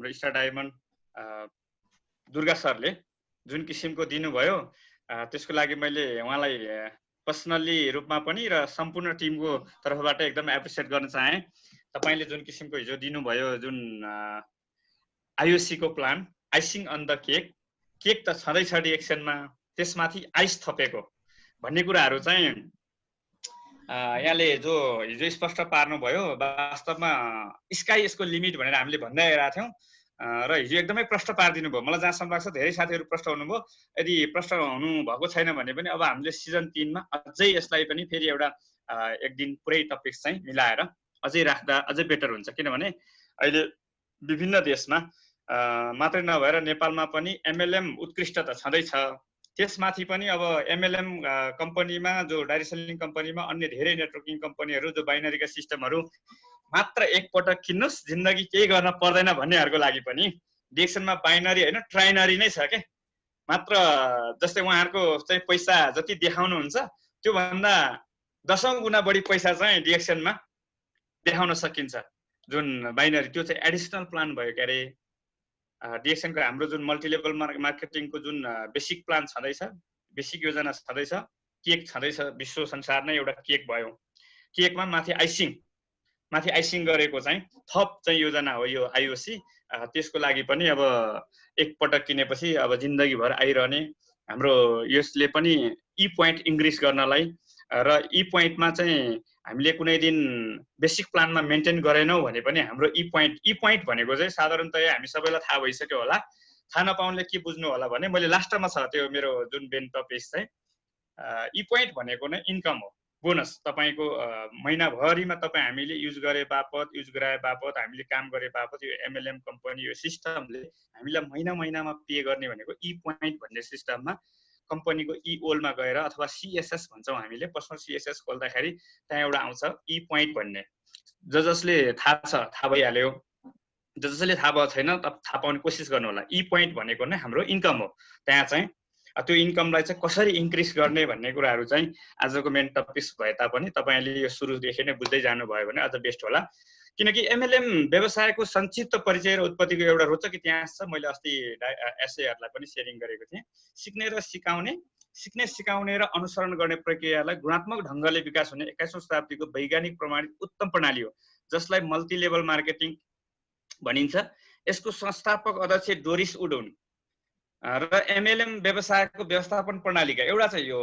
हाम्रो star diamond Durga सरले जुन किसिमको दिनुभयो त्यसको लागि मैले उहाँलाई पर्सनली रूपमा पनि र सम्पूर्ण टिमको तर्फबाट एकदम एप्रिसिएट गर्न चाहे। तपाईले जुन किसिमको हिजो दिनुभयो जुन आईओसी को plan icing on the cake त छँदैछ डिएक्सनमा त्यसमाथि आइस थपेको भन्ने कुराहरू चाहिँ यहाँले जो हिजो स्पष्ट पार्नुभयो। वास्तवमा स्काई यसको लिमिट भनेर हामीले भन्दै आइरहेका थियौँ र हिजो एकदमै प्रश्न पारिदिनु भयो। मलाई जहाँसम्म लाग्छ धेरै साथीहरू प्रश्न हुनुभयो। यदि प्रश्न हुनु भएको छैन भने पनि अब हामीले सिजन 3 मा अझै यसलाई पनि फेरि एउटा एक दिन पुरै टपिक्स चाहिँ मिलाएर अझै राख्दा अझै बेटर हुन्छ। किनभने अहिले विभिन्न देशमा मात्रै नभएर नेपालमा पनि एमएलएम उत्कृष्ट त छँदैछ, त्यसमाथि पनि अब एमएलएम कम्पनीमा जो डाइरेक्ट सेलिङ कम्पनीमा अन्य धेरै नेटवर्किङ कम्पनीहरू जो बाइनरीका सिस्टमहरू मात्र एकपटक किन्नुस् जिन्दगी केही गर्न पर्दैन भन्नेहरूको लागि पनि डिएक्सनमा बाइनरी होइन ट्राइनरी नै छ के। मात्र जस्तै उहाँहरूको चाहिँ पैसा जति देखाउनुहुन्छ त्यो भन्दा 10औं गुणा बढी पैसा चाहिँ डिएक्सनमा देखाउन सकिन्छ। जुन बाइनरी त्यो चाहिँ एडिसनल प्लान भयो के अरे। डिएक्सनको हाम्रो जुन मल्टिलेभल मार्केटिङको जुन बेसिक प्लान छँदैछ, बेसिक योजना छँदैछ, केक छँदैछ, विश्व संसार नै एउटा केक भयो। केकमा माथि आइसिङ गरेको चाहिँ थप चाहिँ योजना हो यो आईओसी। त्यसको लागि पनि अब एकपटक किनेपछि अब जिन्दगीभर आइरहने हाम्रो यसले पनि ई पोइन्ट इन्क्रिज गर्नलाई र ई पोइन्टमा चाहिँ हामीले कुनै दिन बेसिक प्लानमा मेन्टेन गरेनौँ भने पनि हाम्रो ई पोइन्ट भनेको चाहिँ साधारणतया हामी सबैलाई थाहा भइसक्यो होला। थाहा नपाउनेले के बुझ्नु होला भने मैले लास्टमा छ त्यो मेरो जुन बेन टपिक चाहिँ ई पोइन्ट भनेको नै इन्कम हो, बोनस। तपाईको महिनाभरिमा तपाईँ हामीले युज गरे बापत, युज गराए बापत, हामीले काम गरे बापत यो एमएलएम कम्पनी यो सिस्टमले हामीलाई महिनामा पे गर्ने भनेको ई पोइन्ट भन्ने सिस्टममा कम्पनीको ई ओलमा गएर अथवा सीएसएस भन्छौँ हामीले, पर्सनल सीएसएस खोल्दाखेरि त्यहाँ एउटा आउँछ ई पोइन्ट भन्ने। जसले थाहा छ थाहा भइहाल्यो, जसले थाहा भएको छैन थाहा पाउने कोसिस गर्नु होला। ई पोइन्ट भनेको नै हाम्रो इन्कम हो। त्यहाँ चाहिँ त्यो इन्कमलाई चाहिँ कसरी इन्क्रिज गर्ने भन्ने कुराहरू चाहिँ आजको मेन टपिक्स भए तापनि तपाईँले यो सुरुदेखि नै बुझ्दै जानुभयो भने अझ बेस्ट होला। किनकि एमएलएम व्यवसायको संक्षिप्त परिचय र उत्पत्तिको एउटा रोचक इतिहास छ। मैले अस्ति एसएहरूलाई पनि सेयरिङ गरेको थिएँ। सिक्ने सिकाउने र अनुसरण गर्ने प्रक्रियालाई गुणात्मक ढङ्गले विकास हुने 21औं शताब्दीको वैज्ञानिक प्रमाणित उत्तम प्रणाली हो जसलाई मल्टिलेभल मार्केटिङ भनिन्छ। यसको संस्थापक अध्यक्ष डोरिस वुड हुन् र एमएलएम व्यवसायको व्यवस्थापन प्रणालीका एउटा चाहिँ यो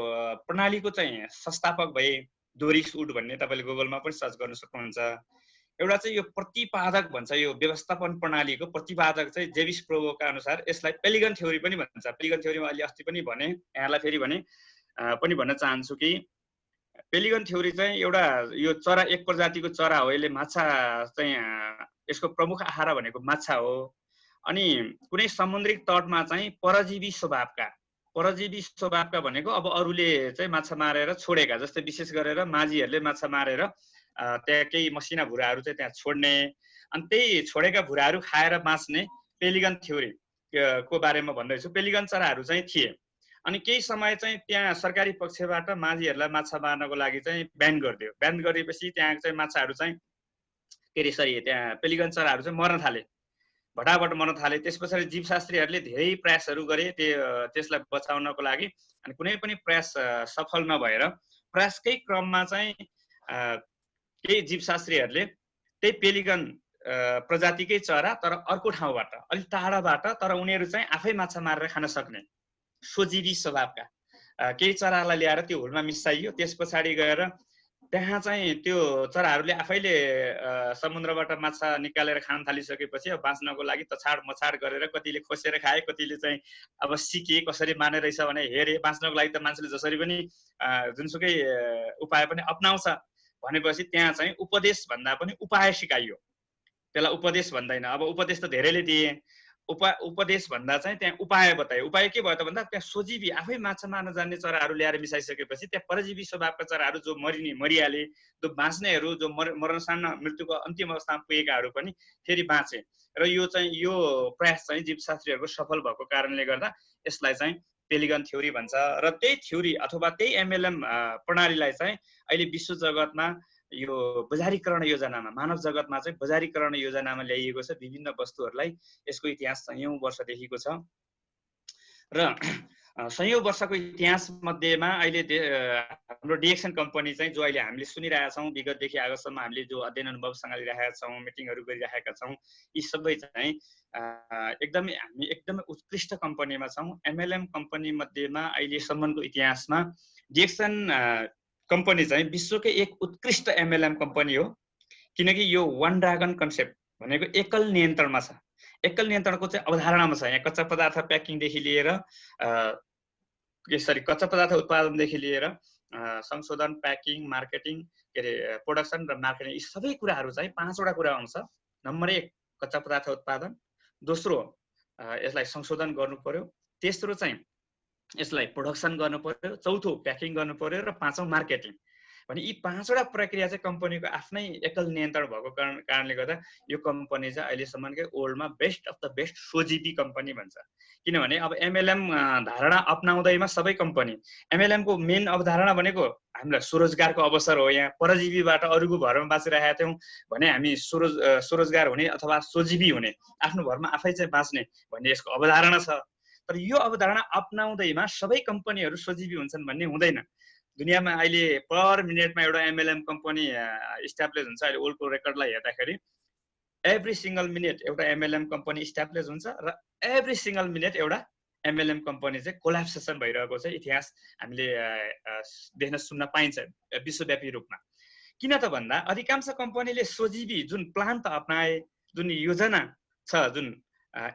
प्रणालीको चाहिँ संस्थापक भए डोरिस वुड भन्ने तपाईँले गुगलमा पनि सर्च गर्न सक्नुहुन्छ। एउटा चाहिँ यो प्रतिपादक भन्छ, यो व्यवस्थापन प्रणालीको प्रतिपादक चाहिँ जेविस प्रोभोका अनुसार यसलाई पेलिगन थ्योरी पनि भन्छ। पेलिगन थ्योरीमा अहिले अस्ति पनि भने, यहाँलाई फेरि भने पनि भन्न चाहन्छु कि पेलिगन थ्योरी चाहिँ एउटा यो चरा एक प्रजातिको चरा हो। यसले माछा चाहिँ यसको प्रमुख आहार भनेको माछा हो। अनि कुनै समुद्रिक तटमा चाहिँ परजीवी स्वभावका भनेको अब अरूले चाहिँ माछा मारेर छोडेका, जस्तै विशेष गरेर माझीहरूले माछा मारेर त्यहाँ केही मसिना भुराहरू चाहिँ त्यहाँ छोड्ने, अनि त्यही छोडेका भुराहरू खाएर बाँच्ने पेलिगन थ्योरी को बारेमा भन्दैछु। पेलिगन चराहरू चाहिँ थिए। अनि केही समय चाहिँ त्यहाँ सरकारी पक्षबाट माझीहरूलाई माछा मार्नको लागि चाहिँ ब्यान गरिदियो। ब्यान गरेपछि त्यहाँ चाहिँ माछाहरू चाहिँ त्यहाँ पेलिगन चराहरू चाहिँ मर्न थाले, भटाभट मर्न थाले। त्यस पछाडि जीवशास्त्रीहरूले धेरै प्रयासहरू गरे त्यसलाई बचाउनको लागि। अनि कुनै पनि प्रयास सफल नभएर प्रयासकै क्रममा चाहिँ केही जीवशास्त्रीहरूले त्यही पेलिगन प्रजातिकै चरा तर अर्को ठाउँबाट अलिक टाढाबाट, तर उनीहरू चाहिँ आफै माछा मारेर खान सक्ने स्वजीवी स्वभावका केही चरालाई ल्याएर त्यो हुलमा मिसाइयो। त्यस पछाडि गएर त्यहाँ चाहिँ त्यो चराहरूले आफैले समुद्रबाट माछा निकालेर खान थालिसकेपछि अब बाँच्नको लागि तछाड मछाड गरेर कतिले खोसेर खाए, कतिले चाहिँ अब सिके कसरी मार्ने रहेछ भने हेरे। बाँच्नको लागि त मान्छेले जसरी पनि जुनसुकै उपाय पनि अपनाउँछ भनेपछि त्यहाँ चाहिँ उपदेश भन्दा पनि उपाय सिकाइयो। त्यसलाई उपदेश भन्दैन, अब उपदेश त धेरैले दिए, उपदेश भन्दा चाहिँ त्यहाँ उपाय बताए। उपाय के भयो त भन्दा त्यहाँ स्वजीवी आफै माछा मार्न जान्ने चराहरू ल्याएर मिसाइसकेपछि त्यहाँ परजीवी स्वभावका चराहरू जो मरिहाले, जो बाँच्नेहरू जो मरणसान्न मृत्युको अन्तिम अवस्थामा पुगेकाहरू पनि फेरि बाँचे। र यो चाहिँ यो प्रयास चाहिँ जीवशास्त्रीहरूको सफल भएको कारणले गर्दा यसलाई चाहिँ पेलिगन थ्योरी भन्छ। र त्यही थ्योरी अथवा त्यही एमएलएम प्रणालीलाई चाहिँ अहिले विश्व जगतमा यो बजारीकरण योजनामा, मानव जगतमा चाहिँ बजारीकरण योजनामा ल्याइएको छ विभिन्न वस्तुहरूलाई। यसको इतिहास सयौं वर्षदेखिको छ र सयौं वर्षको इतिहास मध्येमा अहिले हाम्रो डिएक्सन कम्पनी चाहिँ जो अहिले हामीले सुनिरहेका छौँ, विगतदेखि आजसम्म हामीले जो अध्ययन अनुभव सँगालिरहेका छौँ, मिटिङहरू गरिरहेका छौँ, यी सबै चाहिँ हामी एकदमै उत्कृष्ट कम्पनीमा छौँ। एमएलएम कम्पनी मध्येमा अहिलेसम्मको इतिहासमा डिएक्सन कम्पनी चाहिँ विश्वकै एक उत्कृष्ट एमएलएम कम्पनी हो, किनकि यो वान ड्रागन कन्सेप्ट भनेको एकल नियन्त्रणमा छ। एकल नियन्त्रणको चाहिँ अवधारणामा छ। यहाँ कच्चा पदार्थ प्याकिङदेखि लिएर कच्चा पदार्थ उत्पादनदेखि लिएर संशोधन, प्याकिङ, मार्केटिङ, के अरे प्रोडक्सन र मार्केटिङ, यी सबै कुराहरू चाहिँ 5वटा कुरा आउँछ। नम्बर 1 कच्चा पदार्थ उत्पादन, दोस्रो यसलाई संशोधन गर्नु पर्यो, तेस्रो चाहिँ यसलाई प्रोडक्सन गर्नु पर्यो, चौथो प्याकिङ गर्नु पर्यो र पाँचौं मार्केटिङ। भने यी 5वटा प्रक्रिया चाहिँ कम्पनीको आफ्नै एकल नियन्त्रण भएको कारणले गर्दा यो कम्पनी चाहिँ अहिलेसम्मकै वर्ल्डमा बेस्ट अफ द बेस्ट सोजिबी कम्पनी भन्छ। किनभने अब एमएलएम धारणा अपनाउँदैमा सबै कम्पनी, एमएलएम को मेन अवधारणा भनेको हामीलाई स्वरोजगारको अवसर हो। यहाँ परजीवीबाट अरूको भरमा बाँचिरहेका थियौँ भने हामी स्वरोजगार हुने अथवा सोजिबी हुने, आफ्नो भरमा आफै चाहिँ बाँच्ने भन्ने यसको अवधारणा छ। तर यो अवधारणा अपनाउँदैमा सबै कम्पनीहरू सोजिबी हुन्छन् भन्ने हुँदैन। दुनियाँमा अहिले पर मिनेटमा एउटा एमएलएम कम्पनी इस्टाब्लिस हुन्छ। अहिले वर्ल्डको रेकर्डलाई हेर्दाखेरि एभ्री सिंगल मिनेट एउटा एमएलएम कम्पनी इस्टाब्लिस हुन्छ र एभ्री सिंगल मिनेट एउटा एमएलएम कम्पनी चाहिँ कोल्याप्सेसन भइरहेको चाहिँ इतिहास हामीले देख्न सुन्न पाइन्छ विश्वव्यापी रूपमा। किन त भन्दा अधिकांश कम्पनीले सोजिबी जुन प्लान त अपनाए, जुन योजना छ, जुन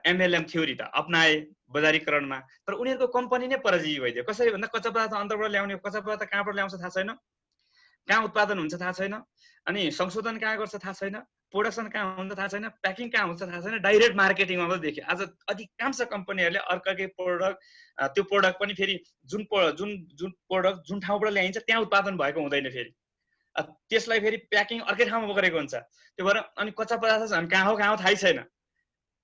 एमएलएम थ्योरी त अपनाए बजारीकरणमा, तर उनीहरूको कम्पनी नै परजीवी भइदियो। कसरी भन्दा कच्चा पदार्थ अन्तरबाट ल्याउने, कच्चा पदार्थ कहाँबाट ल्याउँछ थाहा छैन, कहाँ उत्पादन हुन्छ थाहा छैन, अनि संशोधन कहाँ गर्छ थाहा छैन, प्रोडक्सन कहाँ हुन्छ थाहा छैन, प्याकिङ कहाँ हुन्छ थाहा छैन, डाइरेक्ट मार्केटिङमा मात्रै देखियो। आज अधिकांश कम्पनीहरूले अर्काकै प्रोडक्ट, त्यो प्रोडक्ट पनि फेरि जुन प्रोडक्ट जुन ठाउँबाट ल्याइन्छ त्यहाँ उत्पादन भएको हुँदैन, फेरि त्यसलाई फेरि प्याकिङ अर्कै ठाउँमा गरेको हुन्छ। त्यो भएर अनि कच्चा पदार्थ झन् कहाँ हो थाहै छैन,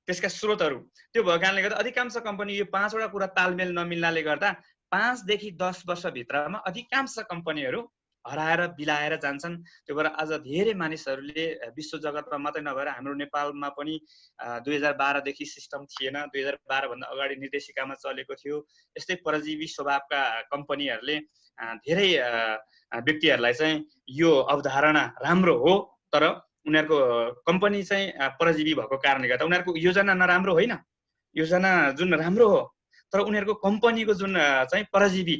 त्यसका स्रोतहरू। त्यो भएको कारणले गर्दा अधिकांश कम्पनी यो 5वटा कुरा तालमेल नमिल्नाले गर्दा 5 देखि 10 वर्षभित्रमा अधिकांश कम्पनीहरू हराएर बिलाएर जान्छन्। त्यो भएर आज धेरै मानिसहरूले विश्व जगतमा मात्रै नभएर हाम्रो नेपालमा पनि 2012 देखि सिस्टम थिएन, 2012 भन्दा अगाडि निर्देशिकामा चलेको थियो। यस्तै परजीवी स्वभावका कम्पनीहरूले धेरै व्यक्तिहरूलाई चाहिँ यो अवधारणा राम्रो हो, तर उनीहरूको कम्पनी चाहिँ परजीवी भएको कारणले गर्दा उनीहरूको योजना नराम्रो होइन, योजना जुन राम्रो हो, तर उनीहरूको कम्पनीको जुन चाहिँ परजीवी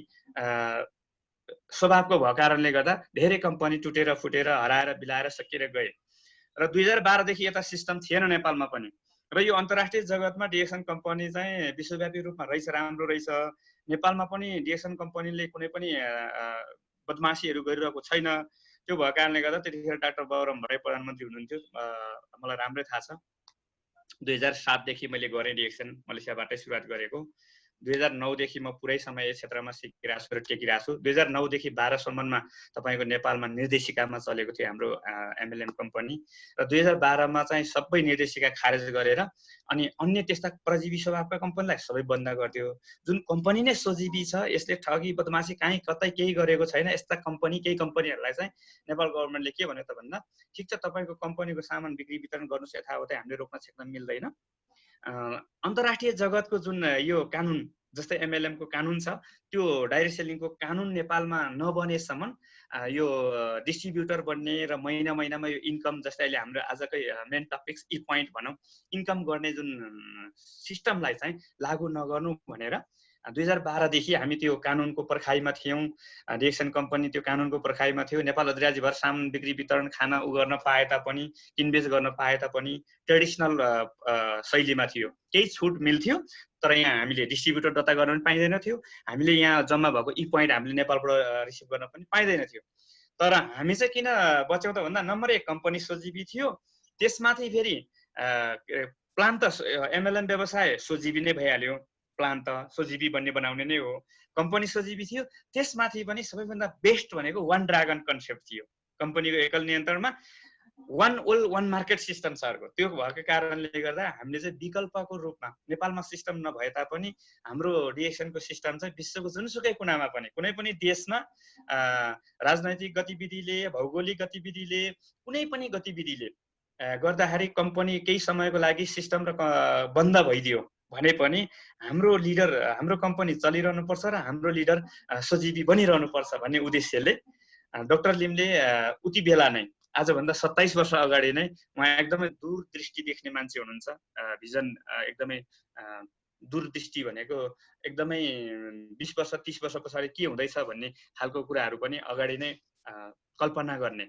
स्वभावको भएको कारणले गर्दा धेरै कम्पनी टुटेर फुटेर हराएर बिलाएर सकिएर गए। र 2012 देखि यता सिस्टम थिएन नेपालमा पनि। र यो अन्तर्राष्ट्रिय जगतमा डिएक्सन कम्पनी चाहिँ विश्वव्यापी रूपमा रहेछ, राम्रो रहेछ। नेपालमा पनि डिएक्सन कम्पनीले कुनै पनि बदमासीहरू गरिरहेको छैन। त्यो भएको कारणले गर्दा त्यतिखेर डाक्टर बाबुराम भट्टराई प्रधानमन्त्री हुनुहुन्थ्यो, मलाई राम्रै थाहा छ। 2007 देखि मैले गरेँ डिएक्सन, मलेसियाबाटै सुरुवात गरेको। 2009 देखि म पुरै समय यस क्षेत्रमा सिकिरहेको छु र टेकिरहेको छु। 2009 देखि 12 सम्ममा तपाईको नेपालमा निर्देशिकामा चलेको थियो हाम्रो एमएलएम कम्पनी, र 2012 मा चाहिँ सबै निर्देशिका खारेज गरेर अनि अन्य त्यस्ता परजीवी स्वभावका कम्पनीलाई सबै बन्द गरिदियो। जुन कम्पनी नै सोजीवी छ, यसले ठगी बदमासी कहीँ कतै केही गरेको छैन, यस्ता केही कम्पनीहरूलाई चाहिँ नेपाल गभर्नमेन्टले के भन्यो त भन्दा ठिक छ तपाईको कम्पनीको सामान बिक्री वितरण गर्नुस्, यथावतै हामीले रोक्न छेक्न मिल्दैन। अन्तर्राष्ट्रिय जगतको जुन यो कानुन जस्तै एमएलएम को कानुन छ, त्यो डाइरेक्ट सेलिङको कानुन नेपालमा नबनेसम्म यो डिस्ट्रिब्युटर बन्ने र महिना महिनामा यो इन्कम, जस्तै अहिले हाम्रो आजकै मेन टपिक्स ई पोइन्ट भनौँ, इन्कम गर्ने जुन सिस्टमलाई चाहिँ लागू नगर्नु भनेर 2012 देखि हामी त्यो कानुनको पर्खाइमा थियौँ। डिएक्सन कम्पनी त्यो कानुनको पर्खाइमा थियो। नेपाल अधिराज्यभर सामान बिक्री वितरण खान उ गर्न पाए तापनि, किनबेच गर्न पाए तापनि ट्रेडिसनल शैलीमा थियो। केही छुट मिल्थ्यो, तर यहाँ हामीले डिस्ट्रिब्युटर दर्ता गर्न पनि पाइँदैन थियो। हामीले यहाँ जम्मा भएको ई पोइन्ट हामीले नेपालबाट रिसिभ गर्न पनि पाइँदैन थियो। तर हामी चाहिँ किन बच्यौँ त भन्दा नम्बर 1 कम्पनी सोजिबी थियो, त्यसमाथि फेरि प्लान त एमएलएम व्यवसाय सोजिबी नै भइहाल्यो, प्लान त सोजिबी बन्ने बनाउने नै हो, कम्पनी सोजिबी थियो। त्यसमाथि पनि सबैभन्दा बेस्ट भनेको वान ड्रागन कन्सेप्ट थियो। कम्पनीको एकल नियन्त्रणमा वान ओल वान मार्केट सिस्टम छ अर्को। त्यो भएको कारणले गर्दा हामीले चाहिँ विकल्पको रूपमा नेपालमा सिस्टम नभए तापनि हाम्रो डिएक्सनको सिस्टम चाहिँ विश्वको जुनसुकै कुनामा पनि कुनै पनि देशमा राजनैतिक गतिविधिले भौगोलिक गतिविधिले कुनै पनि गतिविधिले गर्दाखेरि कम्पनी केही समयको लागि सिस्टम र बन्द भइदियो भने पनि हाम्रो लिडर हाम्रो कम्पनी चलिरहनुपर्छ र हाम्रो लिडर सजीवी बनिरहनुपर्छ भन्ने उद्देश्यले डाक्टर लिमले उति बेला नै आजभन्दा 27 वर्ष अगाडि नै उहाँ एकदमै दूरदृष्टि देख्ने मान्छे हुनुहुन्छ। भिजन एकदमै दूरदृष्टि भनेको एकदमै 20 वर्ष 30 वर्ष पछाडि के हुँदैछ भन्ने खालको कुराहरू पनि अगाडि नै कल्पना गर्ने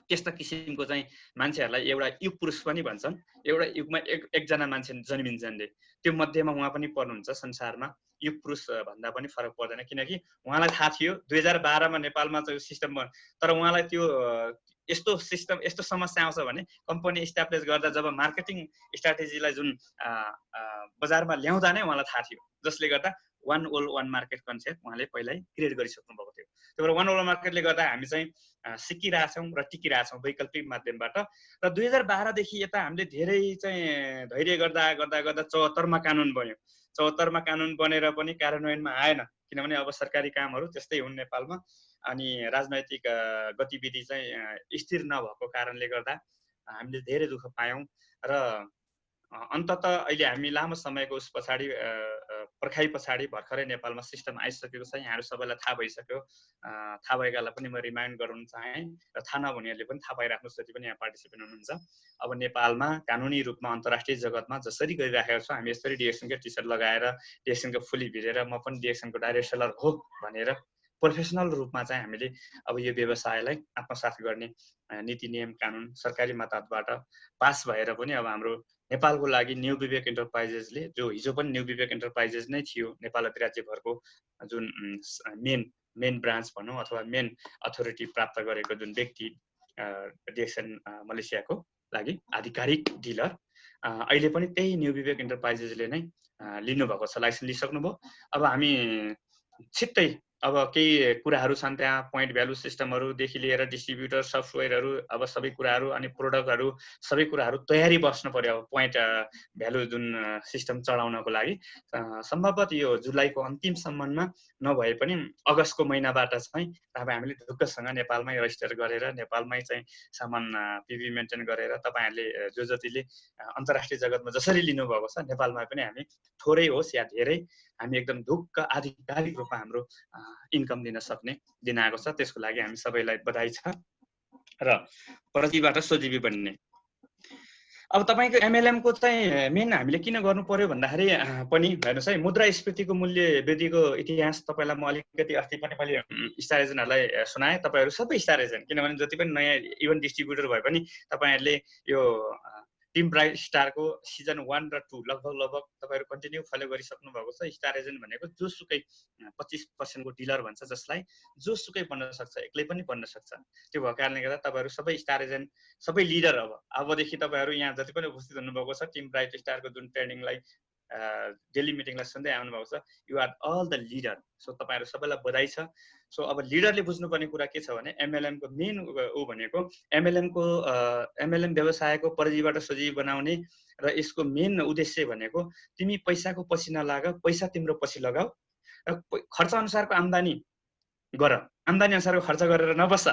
त्यस्ता किसिमको चाहिँ मान्छेहरूलाई एउटा युग पुरुष पनि भन्छन्। एउटा युगमा एकजना मान्छे जन्मिन्छन्, त्यो मध्येमा उहाँ पनि पर्नुहुन्छ। संसारमा युग पुरुष भन्दा पनि फरक पर्दैन, किनकि उहाँलाई थाहा थियो 2012 मा नेपालमा चाहिँ सिस्टम तर उहाँलाई त्यो यस्तो सिस्टम यस्तो समस्या आउँछ भने कम्पनी इस्टाब्लिस गर्दा जब मार्केटिङ स्ट्राटेजीलाई जुन बजारमा ल्याउँदा नै उहाँलाई थाहा थियो, जसले गर्दा वान ओल वान मार्केट कन्सेप्ट उहाँले पहिल्यै क्रिएट गरिसक्नु भएको थियो। त्यही भएर वान ओल मार्केटले गर्दा हामी चाहिँ सिकिरहेछौँ र टिकिरहेछौँ वैकल्पिक माध्यमबाट। र 2012 देखि यता हामीले धेरै चाहिँ धैर्य गर्दा गर्दा गर्दा 74 मा कानुन बन्यो। 74 मा कानुन बनेर पनि कार्यान्वयनमा आएन, किनभने अब सरकारी कामहरू त्यस्तै हुन् नेपालमा। अनि राजनैतिक गतिविधि चाहिँ स्थिर नभएको कारणले गर्दा हामीले धेरै दुःख पायौँ र अन्ततः अहिले हामी लामो समयको उस पछाडि पर्खाइ पछाडि भर्खरै नेपालमा सिस्टम आइसकेको छ। यहाँहरू सबैलाई थाहा भइसक्यो। थाहा भएकालाई पनि म रिमाइन्ड गराउन चाहेँ र थाहा नभनेहरूले पनि थाहा पाइराख्नुहोस् जति पनि यहाँ पार्टिसिपेन्ट हुनुहुन्छ। अब नेपालमा कानुनी रूपमा अन्तर्राष्ट्रिय जगतमा जसरी गरिराखेका छौँ हामी यसरी डिएक्सनकै टी सर्ट लगाएर डिएक्सनको फुली भिरेर म पनि डिएक्सनको डाइरेक्ट सेलर हो भनेर प्रोफेसनल रूपमा चाहिँ हामीले अब यो व्यवसायलाई आत्मसात गर्ने नीति नियम कानुन सरकारी मातहतबाट पास भएर पनि अब हाम्रो नेपालको लागि न्यू विवेक एन्टरप्राइजेसले, जो हिजो पनि न्यू विवेक एन्टरप्राइजेस नै थियो नेपाल अधिराज्यभरको जुन मेन ब्रान्च भनौँ अथवा मेन अथोरिटी प्राप्त गरेको जुन व्यक्ति डिएक्सन मलेसियाको लागि आधिकारिक डिलर, अहिले पनि त्यही न्यू विवेक एन्टरप्राइजेसले नै लिनुभएको छ, लाइसेन्स लिइसक्नुभयो। अब हामी छिट्टै अब केही कुराहरू छन् त्यहाँ, पोइन्ट भ्यालु सिस्टमहरूदेखि लिएर डिस्ट्रिब्युटर सफ्टवेयरहरू, अब सबै कुराहरू अनि प्रोडक्टहरू सबै कुराहरू तयारी बस्नु पर्यो। अब पोइन्ट भ्यालु जुन सिस्टम चढाउनको लागि सम्भवतः यो जुलाईको अन्तिमसम्ममा नभए पनि अगस्तको महिनाबाट चाहिँ तपाईँ हामीले ढुक्कसँग नेपालमै रजिस्टर गरेर नेपालमै चाहिँ सामान पिभी मेन्टेन गरेर तपाईँहरूले जो जतिले अन्तर्राष्ट्रिय जगतमा जसरी लिनुभएको छ नेपालमा पनि हामी थोरै होस् या धेरै हामी एकदम ढुक्क आधिकारिक रूपमा हाम्रो इन्कम दिन सक्ने दिन आएको छ। त्यसको लागि हामी सबैलाई बधाई छ र प्रतिबाट सजीवी बन्ने। अब तपाईँको एमएलएम को चाहिँ मेन हामीले किन गर्नु पर्यो भन्दाखेरि पनि हेर्नुहोस् है, मुद्रास्फीतिको मूल्य वृद्धिको इतिहास तपाईँलाई म अलिकति अस्ति पनि मैले स्टार एजेन्टहरूलाई सुनाएँ। तपाईँहरू सबै स्टार एजेन्ट, किनभने जति पनि नयाँ इभन डिस्ट्रिब्युटर भए पनि तपाईँहरूले यो टिम ब्राइट स्टारको सिजन 1 र 2 लगभग तपाईँहरू कन्टिन्यू फलो गरिसक्नु भएको छ। स्टार एजेन्ट भनेको जोसुकै 25% को डिलर भन्छ, जसलाई जोसुकै बन्न सक्छ, एक्लै पनि बन्न सक्छ। त्यो भएको कारणले गर्दा तपाईँहरू सबै स्टार एजेन्ट, सबै लिडर अबदेखि तपाईँहरू यहाँ जति पनि उपस्थित हुनुभएको छ टिम ब्राइट स्टारको जुन ट्रेनिङलाई डेली मिटिङलाई सुन्दै आउनुभएको छ, you are all the leader. So तपाईँहरू सबैलाई बधाई छ। सो अब लिडरले बुझ्नुपर्ने कुरा के छ भने एमएलएमको मेन ऊ भनेको एमएलएम व्यवसायको परिधिबाट सजीव बनाउने र यसको मेन उद्देश्य भनेको तिमी पैसाको पछि नलाग, पैसा तिम्रो पछि लगाऊ र खर्च अनुसारको आम्दानी गर, आम्दानी अनुसारको खर्च गरेर नबस।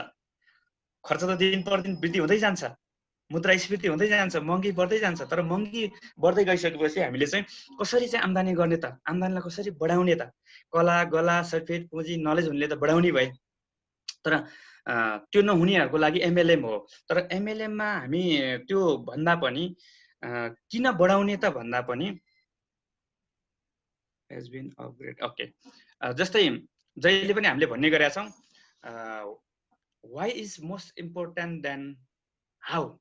खर्च त दिन प्रतिदिन वृद्धि हुँदै जान्छ, मुद्रास्फीति हुँदै जान्छ, महँगी बढ्दै जान्छ। तर महँगी बढ्दै गइसकेपछि हामीले चाहिँ कसरी चाहिँ आम्दानी गर्ने त, आम्दानीलाई कसरी बढाउने त, कला गला सर्टिफिकेट पुँजी नलेज हुनेले त बढाउने भए, तर त्यो नहुनेहरूको लागि एमएलएम हो। तर एमएलएममा हामी त्यो भन्दा पनि किन बढाउने त भन्दा पनि has been upgrade ओके जस्तै जहिले पनि हामीले भन्ने गरेका छौँ why is most important than how,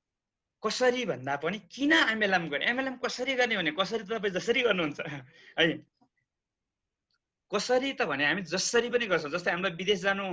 कसरी भन्दा पनि किन एमएलएम गर्ने, एमएलएम कसरी गर्ने भने कसरी तपाईँ जसरी गर्नुहुन्छ है, कसरी त भने हामी जसरी पनि गर्छौँ। जस्तै हामीलाई विदेश जानु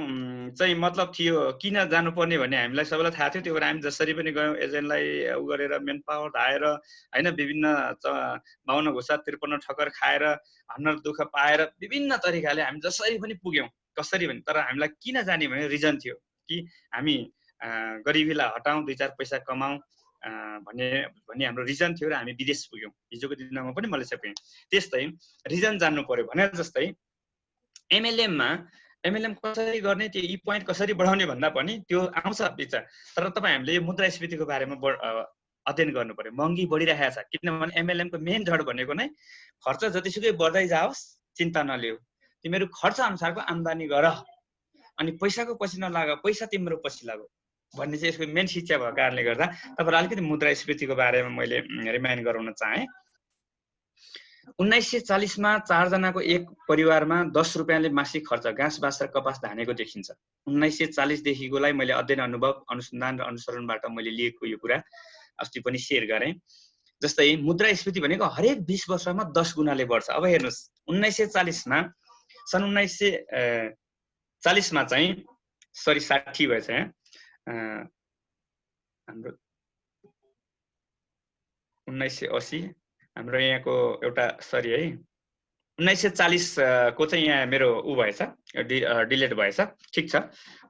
चाहिँ मतलब थियो, किन जानुपर्ने भन्ने हामीलाई सबैलाई थाहा थियो। त्यो भएर हामी जसरी पनि गयौँ, एजेन्टलाई उ गरेर मेन पावर धाएर होइन, विभिन्न 52 घुसा 53 ठक्कर खाएर हन्नर दुःख पाएर विभिन्न तरिकाले हामी जसरी पनि पुग्यौँ। कसरी भने तर हामीलाई किन जाने भने रिजन थियो कि हामी गरिबीलाई हटाउँ, 2-4 पैसा कमाउँ भन्ने हाम्रो रिजन थियो र हामी विदेश पुग्यौँ। हिजोको दिनमा पनि मलेसिया पुग्यौँ। त्यस्तै रिजन जान्नु पर्यो भने जस्तै एमएलएम कसरी गर्ने, त्यो ई पोइन्ट कसरी बढाउने भन्दा पनि त्यो आउँछ विचार। तर तपाईँ हामीले यो मुद्रास्फीतिको बारेमा अध्ययन गर्नु पर्यो। महँगी बढिरहेको छ, किनभने एमएलएमको मेन जड भनेको नै खर्च जतिसुकै बढ्दै जाओस् चिन्ता नलिऊ, तिमीहरू खर्च अनुसारको आम्दानी गर अनि पैसाको पछि नलाग, पैसा तिम्रो पछि लाग्यो भन्ने चाहिँ यसको मेन शिक्षा भएको कारणले गर्दा तपाईँलाई अलिकति मुद्रास्फीतिको बारेमा मैले रिमाइन्ड गराउन चाहेँ। 1940 मा 4 जनाको एक परिवारमा 10 रुपियाँले मासिक खर्च घाँस बाँस र कपास धानेको देखिन्छ। 1940 देखिकोलाई मैले अध्ययन, अनुभव, अनुसन्धान र अनुसरणबाट मैले लिएको यो कुरा अस्ति पनि सेयर गरेँ। जस्तै मुद्रास्फीति भनेको हरेक 20 वर्षमा 10 गुणाले बढ्छ। अब हेर्नुस्, 1940 मा सन् 1940 मा चाहिँ 60 भएछ यहाँ हाम्रो 1980 हाम्रो यहाँको एउटा है 1940 को चाहिँ यहाँ मेरो उ भएछ, डिलेट भएछ। ठिक छ,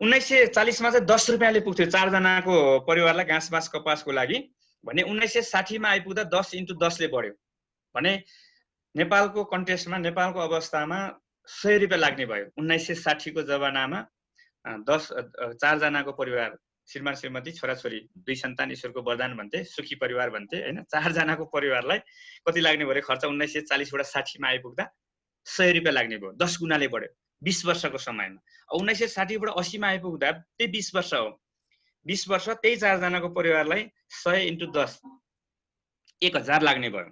1940 मा चाहिँ 10 रुपियाँले पुग्थ्यो 4 जनाको परिवारलाई घाँस बाँस कपासको लागि भने 1960 मा आइपुग्दा 10 × 10 ले बढ्यो भने नेपालको कन्टेक्स्टमा, नेपालको अवस्थामा 100 रुपियाँ लाग्ने भयो। 1960 को जमानामा 4 जनाको परिवार, श्रीमान श्रीमती छोराछोरी 2 सन्तान ईश्वरको वरदान भन्थे, सुखी परिवार भन्थे हैन। 4 जनाको परिवारलाई कति लाग्ने भयो खर्च? 1940 बाट 60 मा आइपुग्दा 100 रुपियाँ लाग्ने भयो। 10 गुणाले बढ्यो 20 वर्षको समयमा। 1960 बाट 80 मा आइपुग्दा त्यही 20 वर्ष हो। 20 वर्ष त्यही 4 जनाको परिवारलाई 100 × 10 1000 लाग्ने भयो।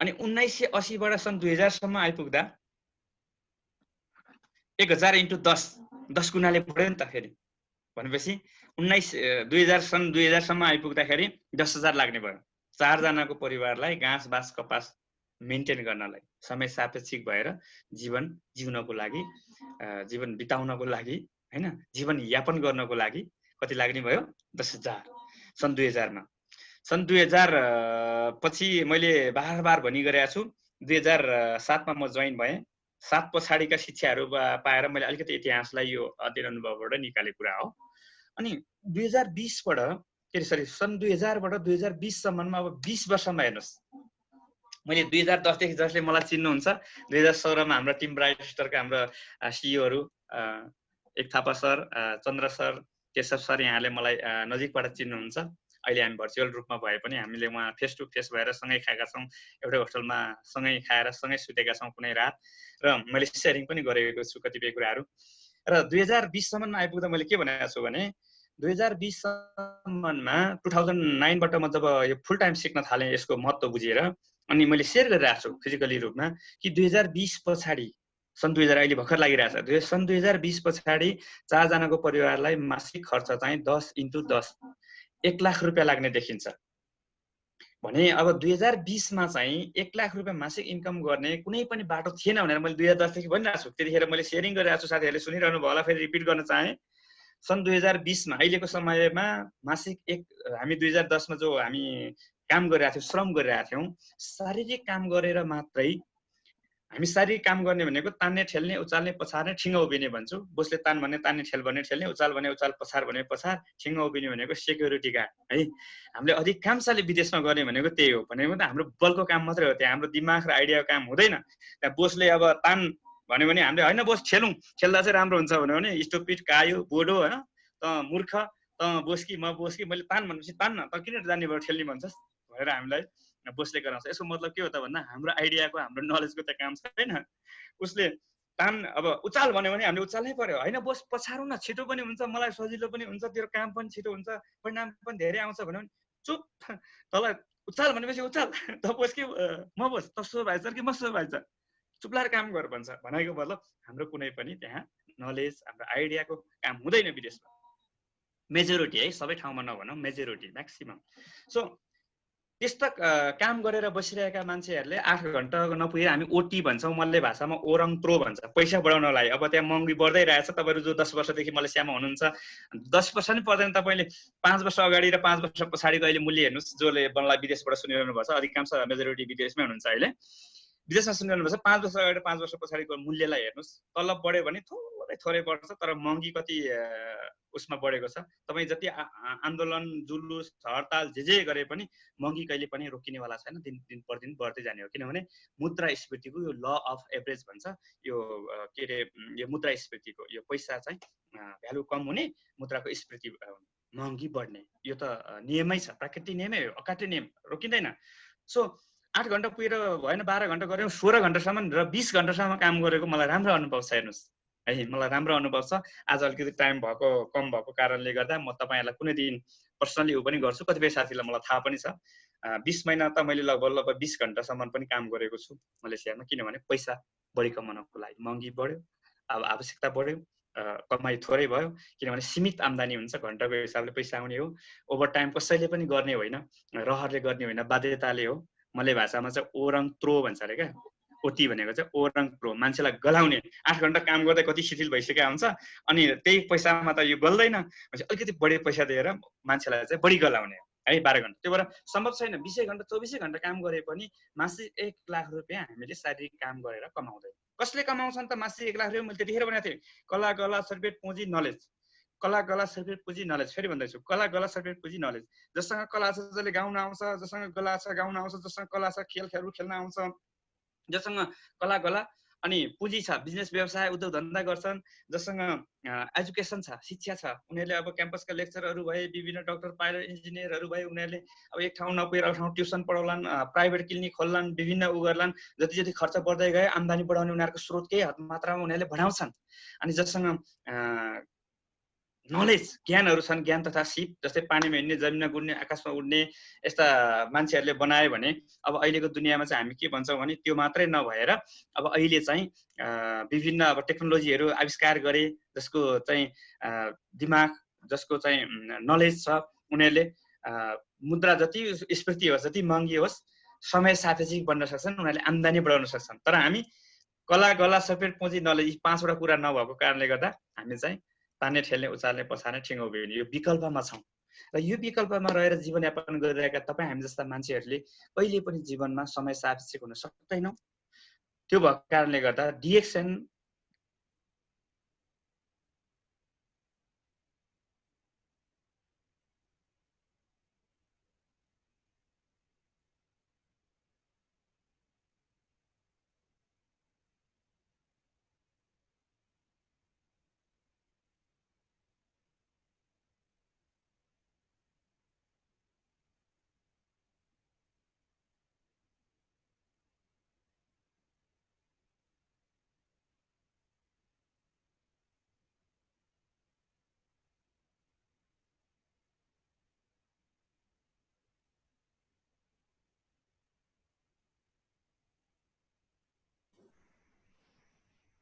अनि 1980 बाट सन् 2000 सम्म आइपुग्दा 1000 × 10 गुणाले बढ्यो नि त फेरि। भनेपछि 2000 सन् 2000 सम्म आइपुग्दाखेरि 10,000 लाग्ने भयो 4 जनाको परिवारलाई घाँस बाँस कपास मेन्टेन गर्नलाई, समय सापेक्षिक भएर जीवन जिउनको लागि, जीवन बिताउनको लागि हैन, जीवन यापन गर्नको लागि कति लाग्ने भयो? 10,000 सन् 2000 मा। सन् 2000 पछि मैले बार भनिरहेको छु, 2007 मा म जोइन भएँ। 7 पछाडिका शिक्षाहरू पाएर मैले अलिकति इतिहासलाई यो अध्ययन अनुभवबाट निकालेको कुरा हो। अनि 2020 बाट सन् 2000 बाट 2020 सम्ममा अब 20 वर्षमा हेर्नुस्, मैले 2010 देखि जसले मलाई चिन्नुहुन्छ, 2016 मा हाम्रो टिम ब्राइट स्टारका हाम्रो सिइओहरू एक थापा सर, चन्द्र सर, केशव सर, यहाँले मलाई नजिकबाट चिन्नुहुन्छ। अहिले हामी भर्चुअल रूपमा भए पनि हामीले उहाँ फेस टु फेस भएर सँगै खाएका छौँ, एउटै होस्टेलमा सँगै खाएर सँगै सुतेका छौँ कुनै रात, र मैले सेयरिङ पनि गरेको छु कतिपय कुराहरू। र 2020 सम्ममा आइपुग्दा मैले के भनेको छु भने 2020 सम्ममा 2009 बाट म जब यो फुल टाइम सिक्न थालेँ यसको महत्त्व बुझेर, अनि मैले सेयर गरिरहेको छु फिजिकली रूपमा कि 2020 पछाडि सन् 2000 अहिले भर्खर लागिरहेछ, सन् 2020 पछाडि 4 जनाको परिवारलाई मासिक खर्च चाहिँ 10 × 10 1 लाख रुपियाँ लाग्ने देखिन्छ भने अब 2020 मा चाहिँ 1 लाख रुपियाँ मासिक इन्कम गर्ने कुनै पनि बाटो थिएन भनेर मैले 2010 देखि भनिरहेको छु। त्यतिखेर मैले सेयरिङ गरिरहेको छु, साथीहरूले सुनिरहनु भयो होला, फेरि रिपिट गर्न चाहेँ। सन् 2020 मा अहिलेको समयमा मासिक हामी 2010 मा जो हामी काम गरिरहेको थियौँ, श्रम गरिरहेको थियौँ, शारीरिक काम गरेर मात्रै, हामी शारीरिक काम गर्ने भनेको तान्ने ठेल्ने उचाल्ने पछार्ने ठिङ्ग उभिने भन्छु। बोसले तान भने तान्ने, ठेल भने ठेल्ने, उचाल भने उचाल, पछार भने पछार, ठिङ्ग उभिने भनेको सेक्युरिटी गार्ड है। हामीले अधिकांशले विदेशमा गर्ने भनेको त्यही हो। भनेको त हाम्रो बलको काम मात्रै हो, त्यहाँ हाम्रो दिमाग र आइडियाको काम हुँदैन। त्यहाँ बोसले अब तान भन्यो भने हामीले होइन बोस खेलौँ, खेल्दा चाहिँ राम्रो हुन्छ भन्यो भने स्टुपिड, कायो, बोडो होइन, त मूर्ख, त बोसकी म बोसकी, मैले तान भनेपछि तान्न, त किन जाने भयो ठेल्ने भन्छस् भनेर हामीलाई बोसले गराउँछ। यसको मतलब के हो त भन्दा हाम्रो आइडियाको, हाम्रो नलेजको त काम छैन। उसले तान अब उचाल भन्यो भने हामीले उचाल्नै पर्यो। होइन बोस पछारौँ न, छिटो पनि हुन्छ, मलाई सजिलो पनि हुन्छ, तेरो काम पनि छिटो हुन्छ, परिणाम पनि धेरै आउँछ भन्यो भने चुप, तँलाई उचाल भनेपछि उचाल, त बोस कि म बोस, त सुपरभाइजर कि म सुपरभाइजर, चुप लाएर काम गर भन्छ। भनेको मतलब हाम्रो कुनै पनि त्यहाँ नलेज, हाम्रो आइडियाको काम हुँदैन विदेशमा। मेजोरिटी है, सबै ठाउँमा नभनौँ, मेजोरिटी, म्याक्सिमम। सो त्यस्ता काम गरेर बसिरहेका मान्छेहरूले 8 घण्टा नपुगेर हामी ओटी भन्छौँ, मल्ले भाषामा ओरङ त्रो भन्छ, पैसा बढाउनलाई। अब त्यहाँ महँगी बढ्दै रहेछ। तपाईँहरू जो 10 वर्षदेखि मलेसियामा हुनुहुन्छ, 10 वर्ष नि पर्दैन, तपाईँले 5 वर्ष अगाडि र 5 वर्ष पछाडिको अहिले मूल्य हेर्नुहोस्। जसले मलाई विदेशबाट सुनिरहनु भएको छ, अधिकांश मेजोरिटी विदेशमै हुनुहुन्छ, अहिले विदेशमा सुनिरहनु भएको छ, 5 वर्ष अगाडि 5 वर्ष पछाडिको मूल्यलाई हेर्नुहोस्। तलब बढ्यो भने थोरै थोरै बढ्छ, तर महँगी कति उसमा बढेको छ। तपाईँ जति आन्दोलन, जुलुस, हडताल जे गरे पनि महँगी कहिले पनि रोकिनेवाला छैन, दिन प्रतिदिन बढ्दै जाने हो। किनभने मुद्रास्फीतिको यो ल अफ एभरेज भन्छ, यो के अरे यो मुद्रास्फीतिको यो पैसा चाहिँ भ्यालु कम हुने, मुद्राको स्फीति महँगी बढ्ने, यो त नियमै छ, प्राकृतिक नियमै हो, अकाट्य नियम, रोकिँदैन। सो 8 घण्टा पुगेर भएन 12 घण्टा गऱ्यौँ, 16 घण्टासम्म र 20 घण्टासम्म काम गरेको मलाई राम्रो अनुभव छ। हेर्नुहोस् है, मलाई राम्रो अनुभव छ। आज अलिकति टाइम कम भएको कारणले गर्दा म तपाईँहरूलाई कुनै दिन पर्सनली ऊ पनि गर्छु, कतिपय साथीलाई मलाई थाहा पनि छ। 20 महिना त मैले लगभग 20 घण्टासम्म पनि काम गरेको छु मलेसियामा, किनभने पैसा बढी कमाउनको लागि महँगी बढ्यो, अब आवश्यकता बढ्यो, कमाइ थोरै भयो, किनभने सीमित आम्दानी हुन्छ, घण्टाको हिसाबले पैसा आउने हो। ओभर टाइम कसैले पनि गर्ने होइन, रहरले गर्ने होइन, बाध्यताले हो। मले भाषामा चाहिँ ओरङ त्रो भन्छ अरे क्या, ओती भनेको चाहिँ ओरङ त्रो, मान्छेलाई गलाउने। 8 घण्टा काम गर्दा कति शिथिल भइसकेको हुन्छ, अनि त्यही पैसामा त यो गल्दैन, अलिकति बढी पैसा दिएर मान्छेलाई चाहिँ बढी गलाउने है 12 घण्टा। त्यो भएर सम्भव छैन 20 घण्टा 24 घण्टा काम गरे पनि मासिक 1 लाख रुपियाँ हामीले शारीरिक काम गरेर कमाउँदै। कसले कमाउँछन् त मासिक 1 लाख रुपियाँ? मैले त्यतिखेर भनेको थिएँ, कला गला सर्टिफिकेट पुँजी नलेज, कला गला सर्टिफिकेट पुँजी नलेज। फेरि भन्दैछु, कला गला सर्टिफिकेट पुँजी नलेज। जससँग कला छ, जसले गाउन आउँछ, जससँग कला छ गाउन आउँछ, जससँग कला छ खेलहरू खेल्न आउँछ, जससँग कला गला अनि पुँजी छ, बिजनेस व्यवसाय उद्योग धन्दा गर्छन्, जससँग एजुकेसन छ, शिक्षा छ, उनीहरूले अब क्याम्पसका लेक्चरहरू भए, विभिन्न डक्टर, पाइलट, इन्जिनियरहरू भए, उनीहरूले अब एक ठाउँ नपुगेर अर्को ठाउँ ट्युसन पढाउलान्, प्राइभेट क्लिनिक खोल्लान्, विभिन्न उ गर्लान्। जति जति खर्च बढ्दै गए आम्दानी बढाउने उनीहरूको स्रोत केही हद मात्रामा उनीहरूले बढाउँछन्। अनि जससँग नलेज, ज्ञानहरू छन्, ज्ञान तथा सिप, जस्तै पानीमा हिँड्ने, जमिनमा गुड्ने, आकाशमा उड्ने, यस्ता मान्छेहरूले बनायो भने अब अहिलेको दुनियाँमा चाहिँ हामी के भन्छौँ भने त्यो मात्रै नभएर अब अहिले चाहिँ विभिन्न अब टेक्नोलोजीहरू आविष्कार गरे, जसको चाहिँ दिमाग, जसको चाहिँ नलेज छ, उनीहरूले मुद्रा जति स्फीति होस्, जति महँगी होस्, समय सापेक्षिक बन्न सक्छन्, उनीहरूले आम्दानी बढाउन सक्छन्। तर हामी कला गला सर्टिफिकेट पुँजी नलेज, यी 5वटा कुरा नभएको कारणले गर्दा हामी चाहिँ तान्ने, ठेल्ने, उचाल्ने, पछार्ने, ठिङ्गो बिग्रिने यो विकल्पमा छौँ। र यो विकल्पमा रहेर जीवनयापन गरिरहेका तपाईँ हामी जस्ता मान्छेहरूले कहिले पनि जीवनमा समय सापेक्षिक हुन सक्दैनौँ। त्यो भएको कारणले गर्दा डिएक्सन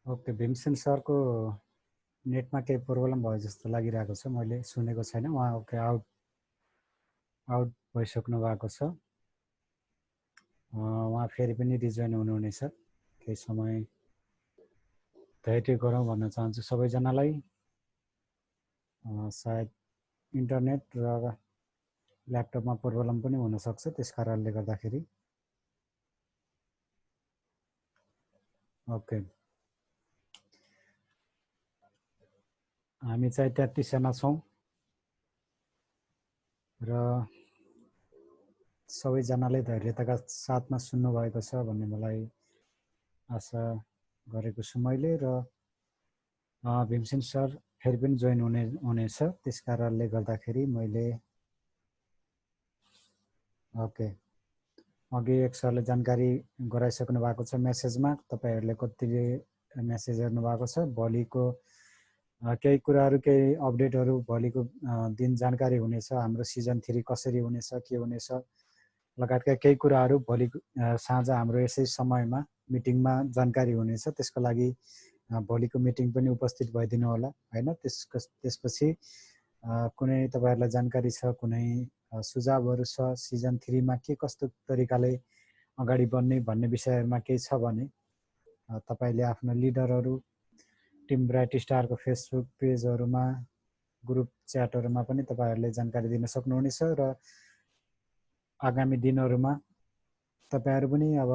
ओके, भीमसेन सरको नेटमा केही प्रब्लम भयो जस्तो लागिरहेको छ, मैले सुनेको छैन। उहाँ ओके आउट भइसक्नु भएको छ। उहाँ फेरि पनि रिजोइन हुनुहुनेछ, केही समय धैर्य गरौँ भन्न चाहन्छु सबैजनालाई। सायद इन्टरनेट र ल्यापटपमा प्रब्लम पनि हुनसक्छ, त्यस कारणले गर्दाखेरि। ओके, हामी चाहिँ 33 जना छौँ र सबैजनाले धैर्यताका साथमा सुन्नुभएको छ भन्ने मलाई आशा गरेको छु मैले। र भीमसेन सर फेरि पनि जोइन हुनेछ, त्यस कारणले गर्दाखेरि मैले ओके, अघि एक सरले जानकारी गराइसक्नु भएको छ मेसेजमा, तपाईँहरूले कतिले मेसेज हेर्नु भएको छ। भोलिको केही कुराहरू, केही अपडेटहरू भोलिको दिन जानकारी हुनेछ। हाम्रो सिजन 3 कसरी हुनेछ, के हुनेछ लगायतका केही कुराहरू भोलि साँझ हाम्रो यसै समयमा मिटिङमा जानकारी हुनेछ। त्यसको लागि भोलिको मिटिङ पनि उपस्थित भइदिनु होला हैन। त्यसपछि कुनै तपाईहरुलाई जानकारी छ, कुनै सुझावहरू छ, सिजन 3 मा के कस्तो तरिकाले अगाडि बढ्ने भन्ने विषयहरुमा केही छ भने तपाईले आफ्नो लिडरहरू, टिम ब्राइट स्टारको फेसबुक पेजहरुमा, ग्रुप च्याटहरुमा पनि तपाईहरुले जानकारी दिन सक्नुहुनेछ। र आगामी दिनहरुमा तपाईहरु पनि अब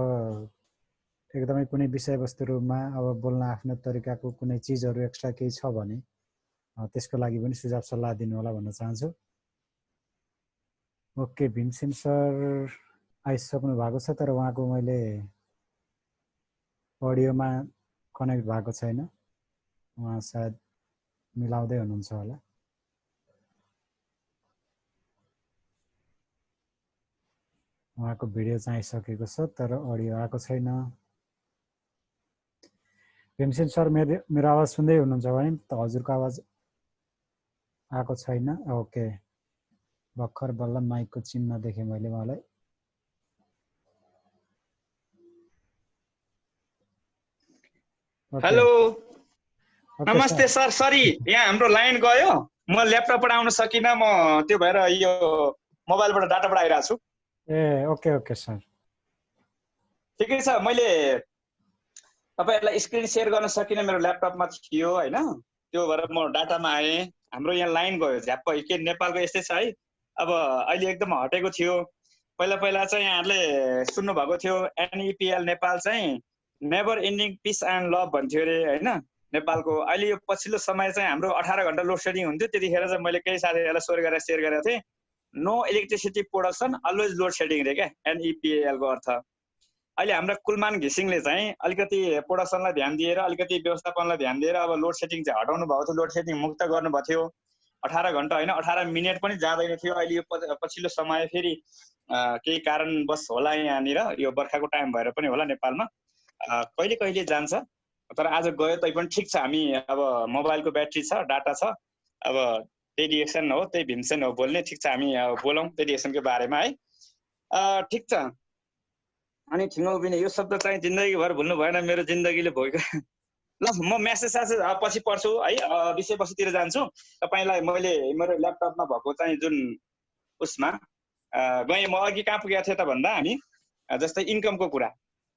एकदमै कुनै विषयवस्तुहरूमा अब बोल्न आफ्नो तरिकाको कुनै चिजहरू एक्स्ट्रा केही छ भने त्यसको लागि पनि सुझाव सल्लाह दिनु होला भन्न चाहन्छु। ओके, भीमसेन सर आइसक्नु भएको छ, तर उहाँको मैले अडियोमा कनेक्ट भएको छैन। उहाँ सायद मिलाउँदै हुनुहुन्छ होला। उहाँको भिडियो चाहिँ आइसकेको छ तर अडियो आएको छैन। भीमसेन सर मेरो आवाज सुन्दै हुनुहुन्छ भने त हजुरको आवाज आएको छैन। ओके, भर्खर बल्ल माइकको चिन्ह देखेँ मैले उहाँलाई। हेलो, नमस्ते सर। सरी, यहाँ हाम्रो लाइन गयो, म ल्यापटपबाट आउन सकिनँ, म त्यो भएर यो मोबाइलबाट डाटाबाट आइरहेको छु। ए ओके ओके सर, ठिकै छ। मैले तपाईहरुलाई स्क्रिन शेयर गर्न सकिनँ, मेरो ल्यापटपमा थियो हैन, त्यो भएर म डाटामा आएँ। हाम्रो यहाँ लाइन गयो झ्याप्प। के नेपालको यस्तै छ है। अब अहिले एकदम हटेको थियो। पहिला पहिला चाहिँ यहाँहरूले सुन्नु भएको थियो NEPL नेपाल चाहिँ never ending piece and love भन्थ्यो अरे हैन नेपालको। अहिले यो पछिल्लो समय चाहिँ हाम्रो 18 घण्टा लोड सेडिङ हुन्थ्यो। त्यतिखेर चाहिँ मैले केही साथीहरूलाई सेयर गरेको थिएँ, no electricity production always load shedding रे क्या NEPL को अर्थ। अहिले हाम्रा कुलमान घिसिङले चाहिँ अलिकति प्रोडक्सनलाई ध्यान दिएर, अलिकति व्यवस्थापनलाई ध्यान दिएर अब लोड सेडिङ चाहिँ हटाउनु भएको थियो, लोड सेडिङ मुक्त गर्नुभएको थियो। 18 घण्टा होइन 18 मिनट पनि जाँदैन थियो। अहिले यो पछिल्लो समय फेरि केही कारणवश होला यहाँनिर, यो बर्खाको टाइम भएर पनि होला नेपालमा कहिले कहिले जान्छ। तर आज गयो तै पनि ठिक छ। हामी अब मोबाइलको ब्याट्री छ, डाटा छ, अब त्यही डिएक्सन हो, त्यही भीमसेन हो बोल्ने। ठिक छ, हामी बोलौँ त्यही डिएक्सनको बारेमा है। ठिक छ। अनि ठिङ्गो उभिने यो शब्द चाहिँ जिन्दगीभर भुल्नु भएन, मेरो जिन्दगीले भोगेको। ल म मेसेज पछि पढ्छु है, विषयवस्तुतिर जान्छु। तपाईँलाई मैले मेरो ल्यापटपमा भएको चाहिँ जुन उसमा गएँ, म अघि कहाँ पुगेको थिएँ त भन्दा हामी जस्तै इन्कमको कुरा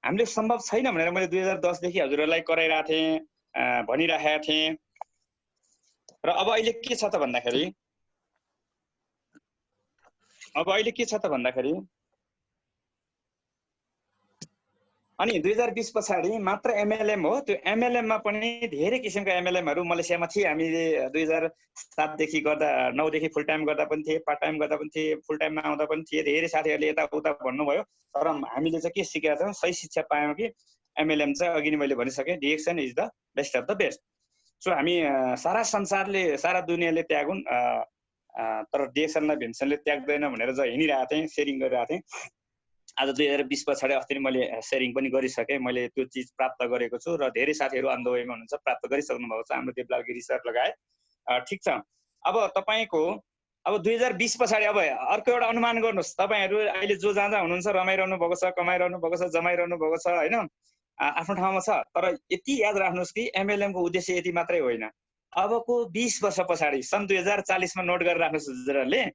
हामीले सम्भव छैन भनेर मैले 2010 देखि हजुरहरूलाई कराइरहेको थिएँ, भनिरहेको थिएँ। र अब अहिले के छ त भन्दाखेरि अनि 2020 पछाडि मात्र MLM हो। त्यो MLM मा पनि धेरै किसिमका MLM-हरू मलेसियामा थिए। हामीले 2007 देखि गर्दा 9 देखि फुल टाइम गर्दा पनि थिए, पार्ट टाइम गर्दा पनि थिए, फुल टाइममा आउँदा पनि थिए। धेरै साथीहरूले यताउता भन्नुभयो, तर हामीले चाहिँ के सिकेका छौँ, सही शिक्षा पायौँ कि MLM चाहिँ अघि नै मैले भनिसकेँ, DXN is the best of the best. So हामी सारा संसारले, सारा दुनियाँले त्यागुन्, तर डिएक्सनलाई भीमसेनले त्याग्दैन भनेर चाहिँ हिँडिरहेको थिएँ, सेयरिङ गरिरहेको थिएँ। आज 2020 पछाडि अस्ति मैले सेयरिङ पनि गरिसकेँ। मैले त्यो चिज प्राप्त गरेको छु र धेरै साथीहरू अन द वेमा हुनुहुन्छ, प्राप्त गरिसक्नु भएको छ, हाम्रो देवलाल गिरी सर लगायत। ठिक छ। अब तपाईँको अब 2020 पछाडि अब अर्को एउटा अनुमान गर्नुहोस्। तपाईँहरू अहिले जो जहाँ जहाँ हुनुहुन्छ, रमाइरहनु भएको छ, कमाइरहनु भएको छ, जमाइरहनु भएको छ होइन, आफ्नो ठाउँमा छ। तर यति याद राख्नुहोस् कि MLM को उद्देश्य यति मात्रै होइन। अबको 20 वर्ष पछाडि सन् 2040 मा नोट गरेर राख्नुहोस् हजुरहरूले,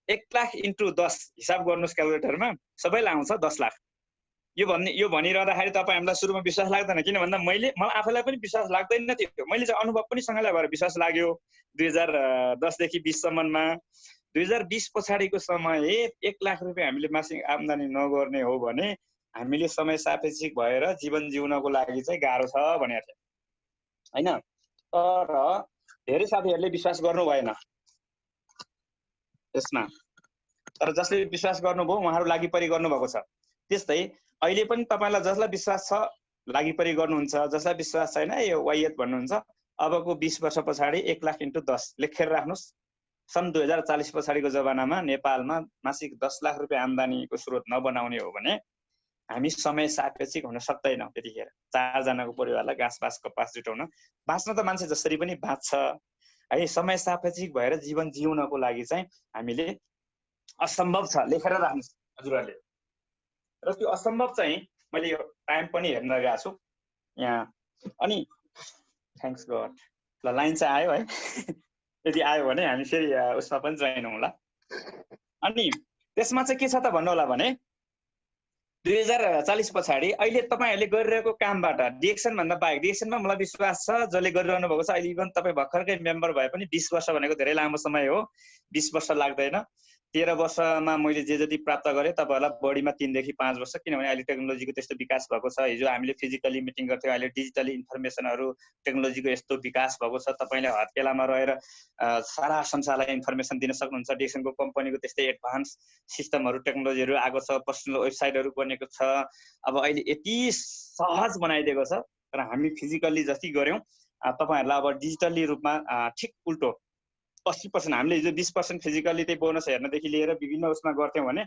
1 लाख इन्टु 10 हिसाब गर्नुहोस् क्यालकुलेटरमा, सबैलाई आउँछ 10 लाख। यो भनिरहँदाखेरि तपाईँहरूलाई सुरुमा विश्वास लाग्दैन, किन भन्दा मलाई आफैलाई पनि विश्वास लाग्दैन थियो। मैले चाहिँ अनुभव पनि सँगैलाई भएर विश्वास लाग्यो 2010 देखि 20 सम्ममा। 2020 पछाडिको समय 1 लाख रुपियाँ हामीले मासिक आम्दानी नगर्ने हो भने हामीले समय सापेक्षिक भएर जीवन जिउनको लागि चाहिँ गाह्रो छ भनेको थियो हैन। तर धेरै साथीहरूले विश्वास गर्नु भएन यसमा, तर जसले विश्वास गर्नुभयो उहाँहरू लागि परि गर्नुभएको छ। त्यस्तै अहिले पनि तपाईलाई जसलाई विश्वास छ लागि परि गर्नुहुन्छ, जसलाई विश्वास छैन यो वायत भन्नुहुन्छ। अबको 20 वर्ष पछाडि 1 लाख इन्टु 10 लेखेर राख्नुहोस्। सन् 2040 पछाडिको जमानामा नेपालमा मासिक 10 लाख रुपियाँ आम्दानीको स्रोत नबनाउने हो भने हामी समय सापेक्षिक हुन सक्दैनौँ। त्यतिखेर 4 जनाको परिवारलाई घाँस बाँस कपास जुटाउन, बाँच्न त मान्छे जसरी पनि बाँच्छ है। समय सापेक्षिक भएर जीवन जिउनको लागि चाहिँ हामीले असम्भव छ, लेखेर राख्नुहोस् हजुरहरूले। र त्यो असम्भव चाहिँ मैले यो टाइम पनि हेर्न गएको छु यहाँ। अनि थ्याङ्क्स गड, ल लाइन चाहिँ आयो है। यदि आयो भने हामी फेरि उसमा पनि जोइन हौँला। अनि त्यसमा चाहिँ के छ त भन्नु होला भने 2040 पछाडि अहिले तपाईँहरूले गरिरहेको कामबाट डिएक्सन भन्दा बाहेक, डिएक्सनमा मलाई विश्वास छ जसले गरिरहनु भएको छ। अहिले इभन तपाईँ भर्खरकै मेम्बर भए पनि 20 वर्ष भनेको धेरै लामो समय हो, 20 वर्ष लाग्दैन। 13 वर्षमा मैले जे जति प्राप्त गरेँ तपाईहरुलाई बढीमा 3 देखि 5 वर्ष, किनभने अहिले टेक्नोलोजीको त्यस्तो विकास भएको छ। हिजो हामीले फिजिकली मिटिङ गर्थ्यौं, अहिले डिजिटली इन्फर्मेसनहरु टेक्नोलोजीको यस्तो विकास भएको छ। तपाईले हत्केलामा रहेर सारा संसारलाई इन्फर्मेसन दिन सक्नुहुन्छ। डिएक्सनको कम्पनीको त्यस्तै एडभान्स सिस्टमहरु टेक्नोलोजीहरु आएको छ, पर्सनल वेबसाइटहरु बनेको छ। अब अहिले यति सहज बनाइदिएको छ, तर हामी फिजिकली जति गर्यौं तपाईहरुलाई अब डिजिटली रूपमा ठिक उल्टो 80% हामीले हिजो 20% फिजिकली त्यही बोनस हेर्नदेखि लिएर विभिन्न उसमा गर्थ्यौं भने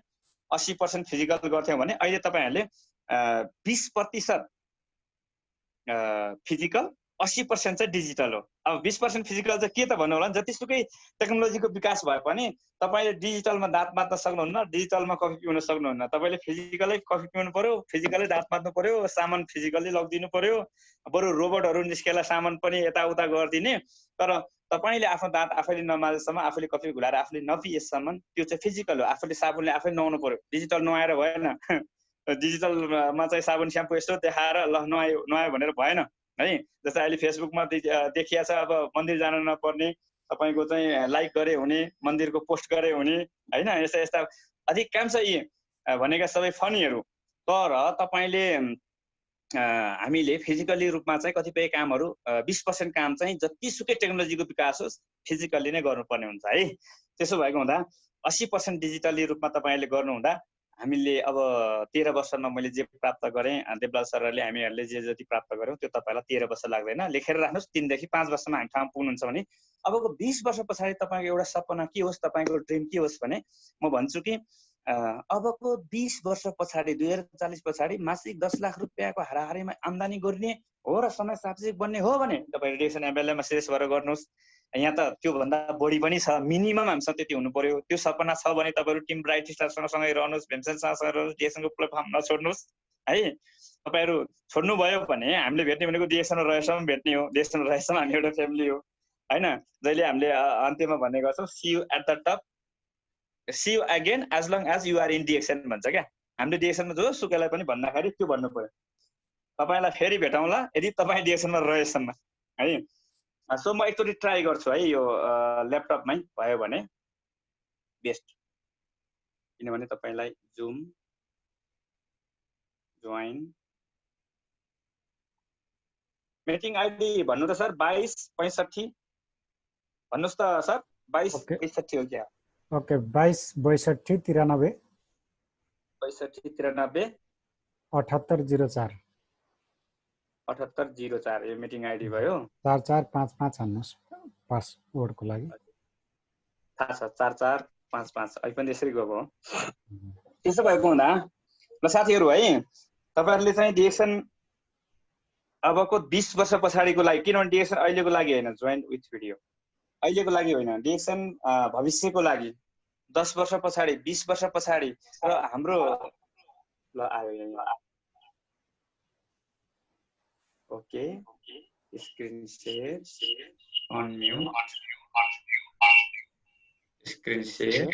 80% फिजिकल गर्थ्यौं भने अहिले तपाईहरुले 20% फिजिकल 80% चाहिँ डिजिटल हो। अब 20% फिजिकल चाहिँ के त भन्नु होला, जतिसुकै टेक्नोलोजीको विकास भए पनि तपाईले डिजिटलमा दाँत मात्न सक्नुहुन्न, डिजिटलमा कफी पिउन सक्नुहुन्न। तपाईले फिजिकली कफी पिउनु पर्यो, फिजिकली दाँत मात्नु पर्यो, सामान फिजिकली लगिदिनु पर्यो। बरु रोबोटहरु निस्केला सामान पनि यताउता गर्दिने, तर तपाईले आफ्नो दाँत आफैले नमाजेसम्म, आफैले कफी घुलाएर आफैले नपिएसम्म त्यो चाहिँ फिजिकल हो। आफैले साबुनले आफै नुहाउनु पर्यो, डिजिटल नुहाएर भएन। डिजिटलमा चाहिँ साबुन स्याम्पू यस्तो देखाएर ल नुहायो भनेर भएन है। जस्तै अहिले फेसबुकमा देखिया छ, अब मन्दिर जान नपर्ने, तपाईको चाहिँ लाइक गरे हुने, मन्दिरको पोस्ट गरे हुने हैन। यस्ता यस्ता अधिकांश यी भनेका सबै फनीहरु। तर तपाईले हामीले फिजिकली रूपमा चाहिँ कतिपय कामहरु 20% काम चाहिँ जतिसुकै टेक्नोलोजीको विकास होस् फिजिकली नै गर्नुपर्ने हुन्छ है। त्यसो भएको हुँदा 80% डिजिटली रूपमा तपाईले गर्नु हुँदा हामीले अब 13 वर्षमा मैले जे प्राप्त गरेँ, देवलाल सरले हामीहरूले जे जति प्राप्त गर्यौं त्यो तपाईलाई 13 वर्ष लाग्दैन। लेखेर राख्नुस्, 3 देखि 5 वर्षमा हामी ठाउँमा पुग्नुहुन्छ भने अबको 20 वर्ष पछाडि तपाईको एउटा सपना के होस्, तपाईको ड्रिम के होस् भने म भन्छु कि अबको 20 वर्ष पछाडि 2040 पछाडि मासिक 10 लाख रुपैयाँको हाराहारीमा आम्दानी गर्ने हो र समय सापेक्ष बन्ने हो भने तपाईले डिएक्सन एमएलएमा सिरियस भएर गर्नुस्। यहाँ त त्यो भन्दा बढी पनि छ, मिनिमम हामीसँग त्यति हुनु पर्यो। त्यो सपना छ भने तपाईहरु टिम ब्राइट स्टारसँग सँगै रहनुस्, भेन्सनसँग रहनुस्, डिएक्सनको प्लेटफर्म नछोड्नुस् है। तपाईहरु छोड्नु भयो भने हामीले भेट्ने भनेको डिएक्सन रहेसम्म भेट्ने हो, डिएक्सन रहेसम्म हामी एउटा फ्यामिली हो हैन। जहिले हामीले अन्त्यमा भन्ने गर्छौं see you at the top, see you again as long as you are in DXN भन्छ क्या। हामीले डिएक्सनमा जो सुकेलाई पनि भन्दाखेरि त्यो भन्नु पर्यो, तपाईलाई फेरि भेटौँला यदि तपाई डिएक्सनमा रहेसम्म है। सो म एकचोटि ट्राई गर्छु है, यो ल्यापटपमै भयो भने बेस्ट, किनभने तपाईलाई जुम जोइन मिटिङ आइडी भन्नु त सर 2265 भन्नुस् त सर। 2265 हो क्या? ओके 2262 93 6293 7804 7804 यो मिटिङ आइडी भयो। 4455 हान्नुस् पासवर्डको लागि। थाहा छ 4455 अहिले पनि यसरी गएको हो। त्यसो भएको हुँदा ल साथीहरु है, तपाईहरुले चाहिँ डिएक्सन अबको 20 वर्ष पछाडिको लागि, किनभने डिएक्सन अहिलेको लागि हैन, जोइन विथ भिडियो अहिलेको लागि होइन, डिएक्सन भविष्यको लागि 10 वर्ष पछाडि 20 वर्ष पछाडि। र हाम्रो ल आयो यहाँ okay screen share unmute screen share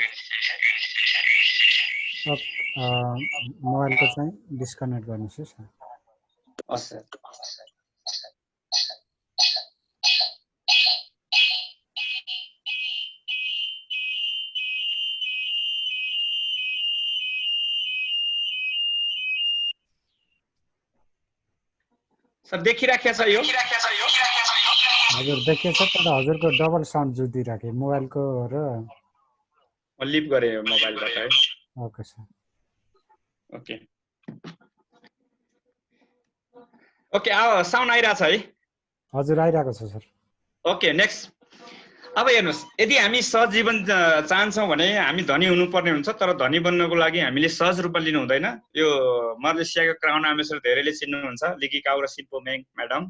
मोबाइलको चाहिँ डिस्कनेक्ट गर्नुस् है। सर सर देखिराखेको छ यो? हजुर देखिएको छ, तर हजुरको डबल साउन्ड जुदिराखे मोबाइलको र लिभ गरे मोबाइलबाट है। ओके सर ओके ओके आओ साउन्ड आइराछ है? हजुर आइराको छ सर। Okay next. अब हेर्नुस्, यदि हामी सहज जीवन चाहन्छौँ भने हामी धनी हुनुपर्ने हुन्छ, तर धनी बन्नको लागि हामीले सहज रूपमा लिनु हुँदैन। यो मलेसियाको क्राउन एम्बेसडर धेरैले चिन्नुहुन्छ, लिकी काउ र सिम्पो मेङ म्याडम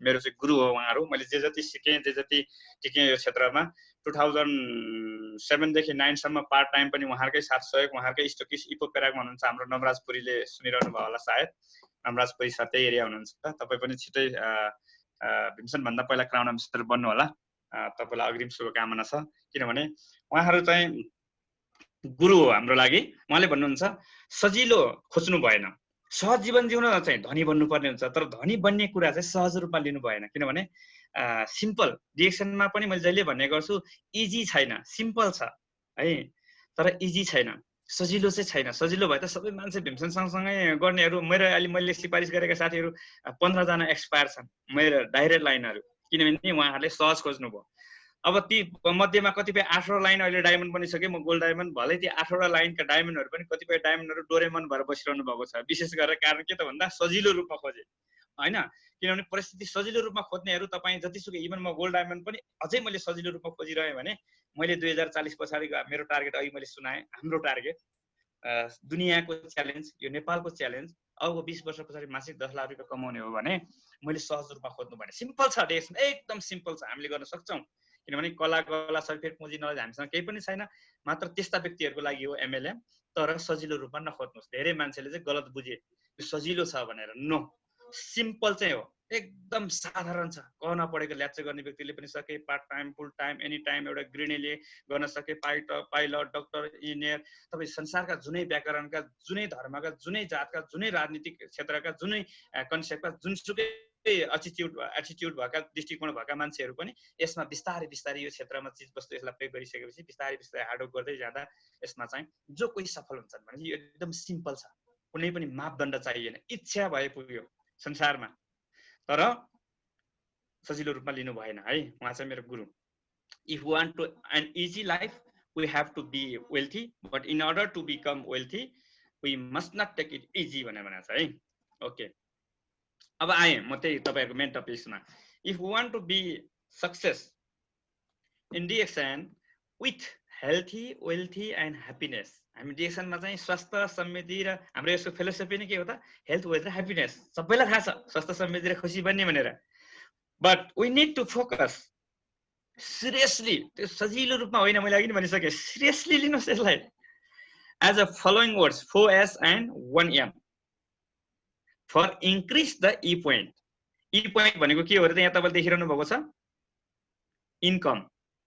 मेरो चाहिँ गुरु हो उहाँहरू। मैले जे जति सिकेँ जे जति टिकेँ यो क्षेत्रमा 2007 देखि 9 सम्म पार्ट टाइम पनि उहाँहरूकै साथ सहयोग, उहाँहरूकै स्टोकिस इपो पेराकमा हुनुहुन्छ। हाम्रो नवराजपुरीले सुनिरहनु भयो होला सायद, नवराजपुरी साथै एरिया हुनुहुन्छ। तपाईँ पनि छिटै भीमसेन भन्दा पहिला क्राउन एम्बेसडर बन्नु होला। तपाईलाई अग्रिम शुभकामना छ, किनभने उहाँहरू चाहिँ गुरु हो हाम्रो लागि। उहाँले भन्नुहुन्छ सजिलो खोज्नु भएन, सहज जीवन जिउन चाहिँ धनी बन्नुपर्ने हुन्छ, तर धनी बन्ने कुरा चाहिँ सहज रूपमा लिनु भएन। किनभने सिम्पल डिएक्सनमा पनि मैले जहिले भन्ने गर्छु इजी छैन, सिम्पल छ है। तर इजी छैन, सजिलो चाहिँ छैन। सजिलो भए त सबै मान्छे भीमसेन सँगसँगै गर्नेहरू, मैले सिफारिस गरेका साथीहरू 15 जना एक्सपायर छन् मेरो डाइरेक्ट लाइनहरू, किनभने उहाँहरूले सहज खोज्नुभयो। अब ती मध्येमा कतिपय 8वटा लाइन अहिले डायमन्ड बनिसक्यो, म गोल्ड डायमन्ड, भलै ती 8वटा लाइनका डायमन्डहरू पनि कतिपय डायमन्डहरू डोरेमन भएर बसिरहनु भएको छ। विशेष गरेर कारण के त भन्दा सजिलो रूपमा खोजे हैन, किनभने परिस्थिति सजिलो रूपमा खोज्नेहरू तपाईँ जतिसुकै, इभन म गोल्ड डायमन्ड पनि अझै मैले सजिलो रूपमा खोजिरहेँ भने मैले 2040 पछाडिको मेरो टार्गेट अघि मैले सुनाएँ, हाम्रो टार्गेट दुनियाँको च्यालेन्ज, यो नेपालको च्यालेन्ज, अब 20 वर्ष पछाडि मासिक 10 लाख रुपियाँ कमाउने हो भने मैले सहज रूपमा खोज्नु पर्ने। सिम्पल छ देश, एकदम सिम्पल छ, हामीले गर्न सक्छौँ। किनभने कला सर्टिफिकेट पुँजी नलेज हामीसँग केही पनि छैन, मात्र त्यस्ता व्यक्तिहरूको लागि हो एमएलएम। तर सजिलो रूपमा नखोज्नुहोस्। धेरै मान्छेले चाहिँ गलत बुझे यो सजिलो छ भनेर। नो, सिम्पल चाहिँ हो, एकदम साधारण छ। क नपढेको ल्याप्चे गर्ने व्यक्तिले पनि सके, पार्ट टाइम, फुल टाइम, एनी टाइम एउटा गृहिणीले गर्न सके, पाइलट, डक्टर, इन्जिनियर, तपाईँ संसारका जुनै व्याकरणका, जुनै धर्मका, जुनै जातका, जुनै राजनीतिक क्षेत्रका, जुनै कन्सेप्टका, जुनसुकै एटिट्युड भएका, दृष्टिकोण भएका मान्छेहरू पनि यसमा बिस्तारै बिस्तारै यो क्षेत्रमा चिजवस्तु यसलाई प्रयोग गरिसकेपछि बिस्तारै बिस्तारै हार्डवर्क गर्दै जाँदा यसमा चाहिँ जो कोही सफल हुन्छन् भने यो एकदम सिम्पल छ। कुनै पनि मापदण्ड चाहिएन, इच्छा भए पुग्यो संसारमा। तर सजिलो रूपमा लिनु भएन है। उहाँ चाहिँ मेरो गुरु। If you want to an easy life we have to be wealthy, but in order to become wealthy we must not take it easy भनेर छ है। ओके, अब आएँ म त्यही तपाईहरुको मेन टपिक्समा। If you want to be success in DXN with healthy, wealthy and happiness, हामी डिएक्सनमा चाहिँ स्वास्थ्य, समृद्धि र हाम्रो यसको फिलोसफी नै के हो त? हेल्थ, वेल्थ र ह्याप्पिनेस। सबैलाई थाहा छ स्वास्थ्य, समृद्धि र खुसी बन्ने भनेर। But we need to focus seriously, त्यो सजिलो रूपमा होइन, मैले अघि नै भनिसकेँ, सिरियसली लिनुहोस् यसलाई। As a following words 4S and 1M for increase the E point. E point भनेको के हो र यहाँ तपाईले देखिरहनु भएको छ? इन्कम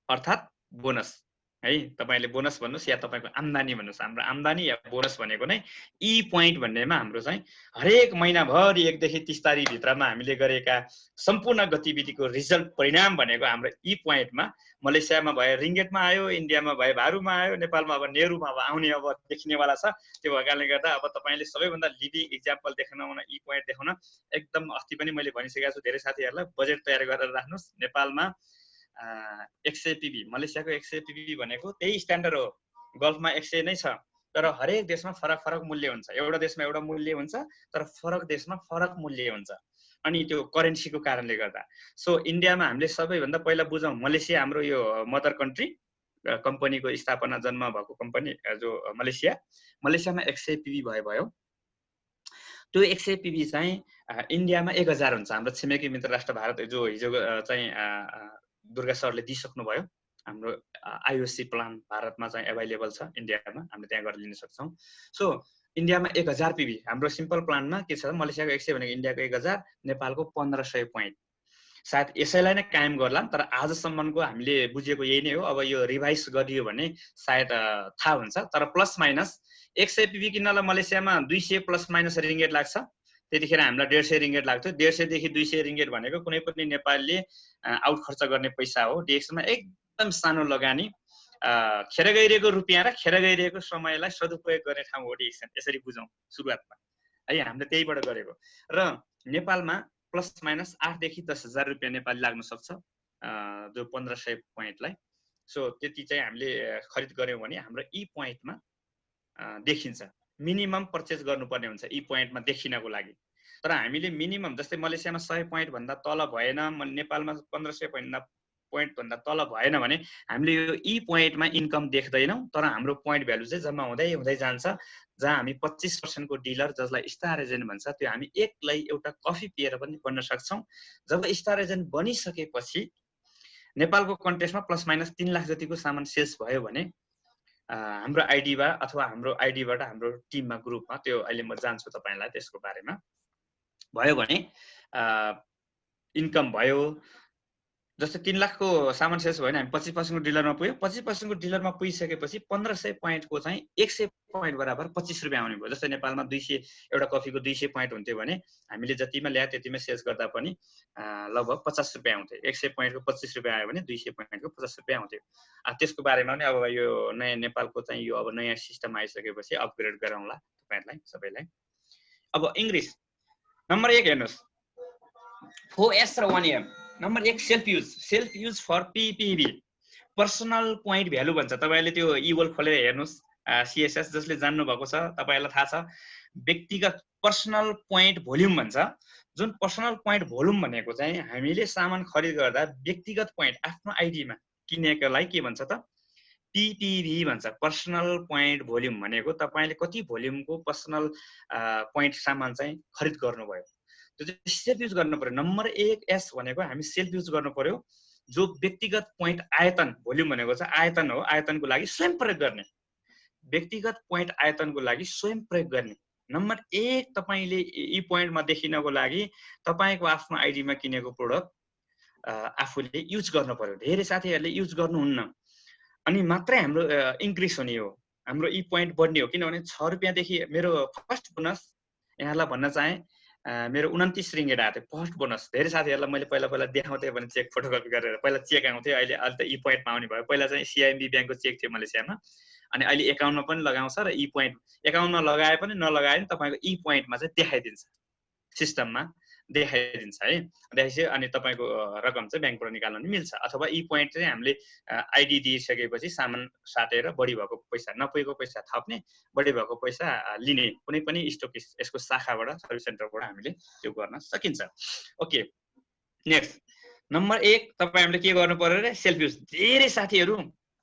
अर्थात् बोनस है। तपाईले बोनस भन्नुस् या तपाईको आम्दानी भन्नुस्। हाम्रो आम्दानी या बोनस भनेको नै ई पोइन्ट भन्नेमा हाम्रो चाहिँ हरेक महिनाभरि 1 देखि 30 तारिख भित्रमा हामीले गरेका सम्पूर्ण गतिविधिको रिजल्ट, परिणाम भनेको हाम्रो ई पोइन्टमा, मलेसियामा भए रिङ्गेटमा आयो, इन्डियामा भए भारूमा आयो, नेपालमा अब नेरुमा अब आउने अब देखिनेवाला छ। त्यो भएकाले गर्दा अब तपाईले सबैभन्दा लिभिङ इक्जाम्पल देखाउन, ई पोइन्ट देखाउन एकदम अस्ति पनि मैले भनिसकेको छु धेरै साथीहरूलाई, बजेट तयार गरेर राख्नुस्। नेपालमा 100 पीबी, मलेसियाको 100 पीबी भनेको त्यही स्ट्यान्डर्ड हो। गल्फमा 100 नै छ, तर हरेक देशमा फरक फरक मूल्य हुन्छ। एउटा देशमा एउटा मूल्य हुन्छ, तर फरक देशमा फरक मूल्य हुन्छ, अनि त्यो करेन्सीको कारणले गर्दा। सो इन्डियामा हामीले सबैभन्दा पहिला बुझौँ, मलेसिया हाम्रो यो मदर कन्ट्री, कम्पनीको स्थापना जन्म भएको कम्पनी जो मलेसियामा 100 पीबी भयो। त्यो 100 पीबी चाहिँ इन्डियामा 1000 हुन्छ। हाम्रो छिमेकी मित्र राष्ट्र भारत जो हिजो चाहिँ दुर्गा सरले दिइसक्नु भयो, हाम्रो आइओसी प्लान भारतमा चाहिँ एभाइलेबल छ, इन्डियामा हामीले त्यहाँ गएर लिन सक्छौँ। सो इन्डियामा 1000 पीबी हाम्रो सिम्पल प्लानमा के छ? मलेसियाको 100 भनेको इन्डियाको 1000, नेपालको 1500 पोइन्ट। सायद यसैलाई नै कायम गर्ला, तर आजसम्मको हामीले बुझेको यही नै हो। अब यो रिभाइज गरियो भने सायद थाहा हुन्छ। तर प्लस माइनस 100 पीबी किन्नलाई मलेसियामा 200 प्लस माइनस रिङ्गेट लाग्छ। त्यतिखेर हामीलाई 150 रिङ्गेट लाग्थ्यो। 150 देखि 200 रिङ्गेट भनेको कुनै पनि नेपालीले आउट खर्च गर्ने पैसा हो। डिएक्समा एकदम सानो लगानी, खेर गइरहेको रुपियाँ र खेर गइरहेको समयलाई सदुपयोग गर्ने ठाउँ हो डिएक्सन। यसरी बुझौँ सुरुवातमा है, हामीले त्यहीबाट गरेको। र नेपालमा प्लस माइनस 8 देखि 10,000 रुपियाँ नेपाली लाग्न सक्छ जो 1500 पोइन्टलाई। सो त्यति चाहिँ हामीले खरिद गर्यौँ भने हाम्रो ई पोइन्टमा देखिन्छ। मिनिमम पर्चेज गर्नुपर्ने हुन्छ ई पोइन्टमा देखिनको लागि। तर हामीले मिनिमम, जस्तै मलेसियामा 100 पोइन्ट भन्दा तल भएन, नेपालमा 1500 पोइन्ट भन्दा तल भएन भने हामीले यो ई पोइन्टमा इन्कम देख्दैनौँ। तर हाम्रो पोइन्ट भ्यालु चाहिँ जम्मा हुँदै हुँदै जान्छ, जहाँ हामी 25% को डिलर, जसलाई स्टार एजेन्ट भन्छ, त्यो हामी एक्लै एउटा कफी पिएर पनि बन्न सक्छौँ। जब स्टार एजेन्ट बनिसकेपछि नेपालको कन्टेक्स्टमा प्लस माइनस 3 लाख जतिको सामान सेल्स भयो भने हाम्रो आइडीमा अथवा हाम्रो आइडीबाट हाम्रो टिममा, ग्रुपमा, त्यो अहिले म जान्छु तपाईलाई त्यसको बारेमा, भयो भने इन्कम भयो, जस्तै 3 लाखको सामान सेल्स भयो भने हामी 25% को डिलरमा पुग्यो। 25% को डिलरमा पुगिसकेपछि 1500 पोइन्टको चाहिँ 100 पोइन्ट बराबर 25 रुपैयाँ आउने भयो। जस्तै नेपालमा 200 एउटा कफीको 200 पोइन्ट हुन्थ्यो भने हामीले जतिमा ल्याए त्यतिमै सेल्स गर्दा पनि लगभग 50 रुपैयाँ आउँथ्यो। 100 पोइन्टको 25 रुपैयाँ आयो भने 200 पोइन्टको 50 रुपैयाँ आउँथ्यो। त्यसको बारेमा पनि अब यो नयाँ नेपालको चाहिँ यो अब नयाँ सिस्टम आइसकेपछि अपग्रेड गराउँला तपाईहरुलाई सबैलाई। अब इङ्ग्लिश नम्बर 1 हेर्नुस् 4S र 1M। Number 1 self use for PPV personal point value भन्छ। तपाईले त्यो इवल खोलेर हेर्नुस् CSS जसले जान्नु भएको छ तपाईलाई थाहा छ व्यक्तिगत पर्सनल पोइन्ट भोल्युम भन्छ। जुन पर्सनल पोइन्ट भोल्युम भनेको चाहिँ हामीले सामान खरिद गर्दा व्यक्तिगत पोइन्ट आफ्नो आइडीमा किनेकोलाई के भन्छ त PPV भन्छ। पर्सनल पोइन्ट भोल्युम भनेको तपाईले कति भोल्युमको पर्सनल पोइन्ट सामान चाहिँ खरिद गर्नुभयो त्यो चाहिँ सेल्फ युज गर्नु पर्यो। नम्बर 1S भनेको हामी सेल्फ युज गर्नु पर्यो। जो व्यक्तिगत पोइन्ट आयतन भोल्युम भनेको चाहिँ आयतन हो। आयतनको लागि स्वयं प्रयोग गर्ने व्यक्तिगत पोइन्ट आयतनको लागि स्वयं प्रयोग गर्ने। नम्बर 1 तपाईले यी पोइन्टमा देखिनको लागि तपाईको आफ्नो आइडीमा किनेको प्रोडक्ट आफूले युज गर्नु पर्यो। धेरै साथीहरुले युज गर्नुहुन्न अनि मात्रै हाम्रो इन्क्रिज हुने हो, हाम्रो यी पोइन्ट बढ्ने हो। किनभने 6 रुपैयाँ देखि मेरो फर्स्ट बोनस यहाँलाई भन्न चाहे मेरो 29 रिङ्गेट आएको थियो फर्स्ट बोनस। धेरै साथीहरुलाई मैले पहिला देखाउँथे भने चेक फोटोकपी गरेर पहिला चेक आउँथ्यो। अहिले त ई पोइन्टमा आउने भयो। पहिला चाहिँ CIMB ब्याङ्कको चेक थियो मलेसियामा अनि अहिले एकाउन्टमा पनि लगाउँछ र ई पोइन्ट एकाउन्टमा लगाए पनि नलगाए पनि तपाईको ई पोइन्टमा चाहिँ देखाइदिन्छ सिस्टममा देखाइदिन्छ है। देखाइसक्यो अनि तपाईको रकम चाहिँ ब्याङ्कबाट निकाल्न पनि मिल्छ। अथवा ई पोइन्ट चाहिँ हामीले आइडी दिइसकेपछि सामान साटेर बढी भएको पैसा नपुगेको पैसा थप्ने बढी भएको पैसा लिने कुनै पनि स्टक यसको शाखाबाट सर्भिस सेन्टरबाट हामीले त्यो गर्न सकिन्छ। ओके नेक्स्ट नम्बर 1 तपाई हामीले के गर्नु पर्यो रे सेल्फ युज। धेरै साथीहरु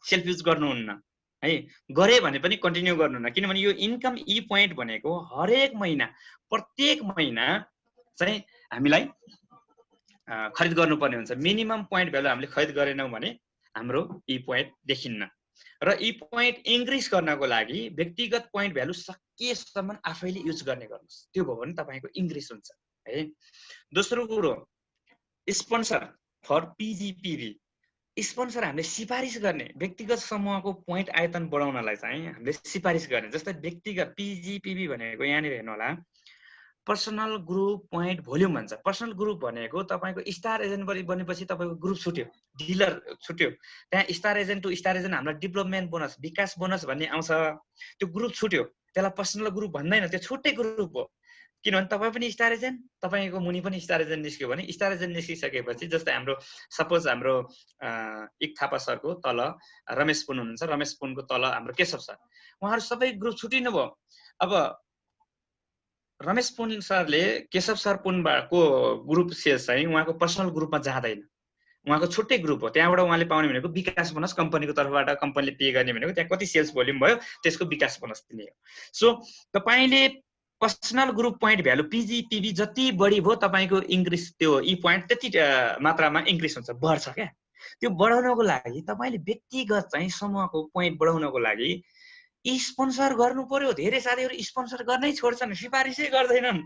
सेल्फ युज गर्नुहुन्न है। गरे भने पनि कन्टिन्यू गर्नुहुन्न किनभने यो इन्कम ई पोइन्ट भनेको हरेक महिना प्रत्येक महिना चाहिँ हामीलाई खरिद गर्नुपर्ने हुन्छ। मिनिमम पोइन्ट भ्यालु हामीले खरिद गरेनौं भने हाम्रो ई पोइन्ट देखिन्न। र ई पोइन्ट इन्क्रिज गर्नको लागि व्यक्तिगत पोइन्ट भ्यालु सकेसम्म आफैले युज गर्ने गर्नुस्। त्यो भयो भने तपाईको इन्क्रिज हुन्छ है। दोस्रो कुरो स्पोन्सर फर PGPV। स्पोन्सर हामीले सिफारिस गर्ने व्यक्तिगत समूहको पोइन्ट आयतन बढाउनलाई चाहिँ हामीले सिफारिस गर्ने। जस्तै व्यक्तिगत PGPV भनेको यहाँनिर हेर्नु होला पर्सनल ग्रुप पोइन्ट भोल्युम भन्छ। पर्सनल ग्रुप भनेको तपाईको स्टार एजेन्ट बनेपछि तपाईको ग्रुप छुट्यो, डिलर छुट्यो। त्यहाँ star agent to star agent हामीलाई डेभलपमेन्ट बोनस विकास बोनस भन्ने आउँछ। त्यो ग्रुप छुट्यो त्यसलाई पर्सनल ग्रुप भन्दैन, त्यो छुट्टै ग्रुप हो। किनभने तपाई पनि स्टार एजेन्ट तपाईको मुनि पनि स्टार एजेन्ट निस्क्यो भने स्टार एजेन्ट निस्किसकेपछि जस्तै हाम्रो सपोज हाम्रो एक थापा सरको तल रमेश पुन हुनुहुन्छ। रमेश पुनको तल हाम्रो केशव सर, उहाँहरु सबै ग्रुप छुटिनु भयो। अब रमेश पुन सरले केशव सर पुनको ग्रुप सेल्स चाहिँ उहाँको पर्सनल ग्रुपमा जाँदैन, उहाँको छुट्टै ग्रुप हो। त्यहाँबाट उहाँले पाउने भनेको विकास बोनस कम्पनीको तर्फबाट कम्पनीले पे गर्ने भनेको त्यहाँ कति सेल्स भोल्युम भयो त्यसको विकास बोनस दिने हो। सो तपाईले personal group point value PGPV जति बढी भयो तपाईको इन्क्रिज त्यो ई पोइन्ट त्यति मात्रामा इन्क्रिज हुन्छ, बढ्छ क्या। त्यो बढाउनको लागि तपाईले व्यक्तिगत चाहिँ समूहको पोइन्ट बढाउनको लागि स्पोन्सर गर्नु पर्यो। धेरै साथीहरु स्पोन्सर गर्नै छोड्छन्, सिफारिसै गर्दैनन्।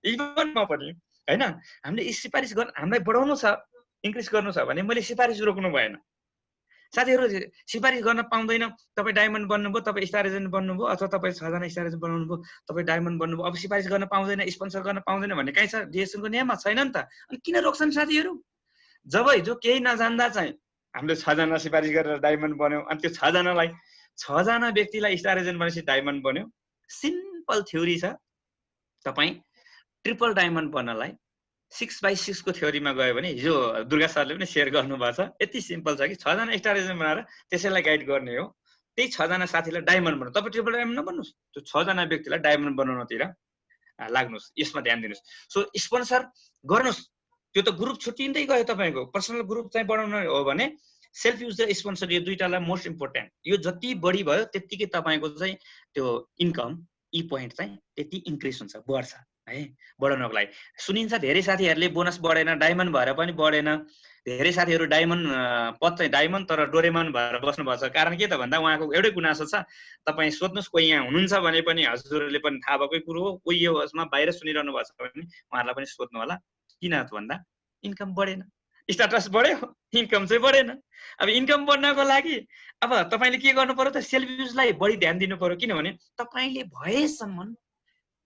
इभन म पनि हैन, हामीले सिफारिस गर्न हामीलाई बढाउनु छ इन्क्रिज गर्नु छ भने मैले सिफारिस रोक्नु भएन। साथीहरु सिफारिस गर्न पाउँदैन। तपाई डायमन्ड बन्नुभयो, तपाई स्टार एजेन्ट बन्नुभयो अथवा तपाई 6 जना स्टार एजेन्ट बनाउनुभयो, तपाई डायमन्ड बन्नुभयो, अब सिफारिस गर्न पाउँदैन स्पोन्सर गर्न पाउँदैन भन्ने काई छ? DSN को नियममा छैन नि त। अनि किन रोक्छन् साथीहरु? जब हिजो केही नजान्दा चाहिँ हामीले 6 जना सिफारिस गरेर डायमन्ड बन्यौ अनि त्यो 6 जनालाई 6 जना व्यक्तिलाई स्टार एजेन्ट बनेपछि डायमन्ड बन्यो। सिम्पल थ्योरी छ। तपाई ट्रिपल डायमन्ड बन्नलाई 6/6 को थ्योरीमा गयो भने हिजो दुर्गा सरले पनि शेयर गर्नुभएको छ। यति सिम्पल छ कि 6 जना स्टार एजेन्ट बनाएर त्यसैलाई गाइड गर्ने हो। त्यही 6 जना साथीलाई डायमन्ड बनाउनु। तपाई ट्रिपल डायमन्ड नबन्नुस्, त्यो 6 जना व्यक्तिलाई डायमन्ड बनाउनतिर लाग्नुस्। यसमा ध्यान दिनुस्। सो स्पोन्सर गर्नुस्। त्यो त ग्रुप छुट्टिँदै गयो तपाईको। पर्सनल ग्रुप चाहिँ बढाउन हो भने सेल्फ युज र स्पोन्सर यो दुईटालाई मोस्ट इम्पोर्टेन्ट। यो जति बढी भयो त्यतिकै तपाईको चाहिँ त्यो इन्कम ई पोइन्ट चाहिँ त्यति इन्क्रिज हुन्छ, बढ्छ है। बढाउनको लागि सुनिन्छ धेरै साथीहरुले बोनस बढेन, डायमन्ड भएर पनि बढेन। धेरै साथीहरु डायमन्ड पद चाहिँ डायमन्ड तर डोरेमन भएर बस्नु भएको छ। कारण के त भन्दा उहाँको एउटै गुनासो छ। तपाई सोध्नुस् कोही यहाँ हुनुहुन्छ भने पनि हजुरले पनि थाहा भएकै कुरो हो। कोही यो यसमा बाहिर सुनिरहनु भएको छ भने उहाँहरुलाई पनि सोध्नु होला। किन त भन्दा इन्कम बढेन। स्ट्याटस बढ्यो, इन्कम चाहिँ बढेन। अब इन्कम बढ्नको लागि अब तपाईँले के गर्नु पर्यो त, सेल्फ युजलाई बढी ध्यान दिनु पर्यो। किनभने तपाईँले भएसम्म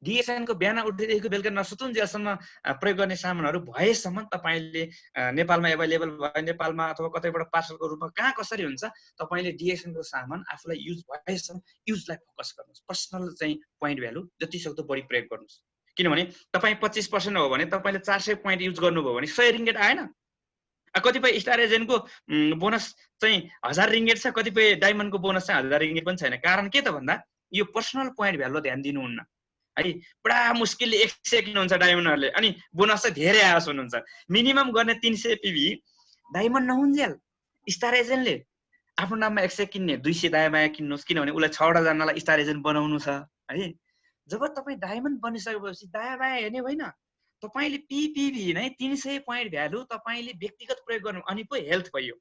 डिएसएनको बिहान उठेदेखिको बेलुका नसुतुन्जेलसम्म प्रयोग गर्ने सामानहरू भएसम्म तपाईँले नेपालमा एभाइलेबल भयो, नेपालमा अथवा कतैबाट पार्सलको रूपमा कहाँ कसरी हुन्छ, तपाईँले डिएसएनको सामान आफूलाई युज भएसम्म युजलाई फोकस गर्नुहोस्। पर्सनल चाहिँ पोइन्ट भ्यालु जति सक्दो बढी प्रयोग गर्नुहोस्। किनभने तपाईँ 25% हो भने तपाईँले 400 पोइन्ट युज गर्नुभयो भने 100 रिङ्गेट आएन। कतिपय स्टार एजेन्टको बोनस चाहिँ 1000 रिङ्गेट छ, कतिपय डायमन्डको बोनस चाहिँ 1000 रिङ्गेट पनि छैन। कारण के त भन्दा यो पर्सनल पोइन्ट भ्यालु ध्यान दिनुहुन्न है। बडा मुस्किलले 100 किन्नुहुन्छ डायमन्डहरूले, अनि बोनस चाहिँ धेरै आयोस् हुनुहुन्छ। मिनिमम गर्ने 300 पिभी डायमन्ड नहुन्जेल स्टार एजेन्टले आफ्नो नाममा 100 किन्ने, 200 दायाँ बायाँ किन्नुहोस्। किनभने उसलाई 6वटा जनालाई स्टार एजेन्ट बनाउनु छ है। जब तपाईँ डायमन्ड बनिसकेपछि दायाँ बायाँ हेर्ने होइन, तपाईँले पिपिभी नै 300 पोइन्ट भ्यालु तपाईँले व्यक्तिगत प्रयोग गर्नु। अनि पो हेल्थ भयो,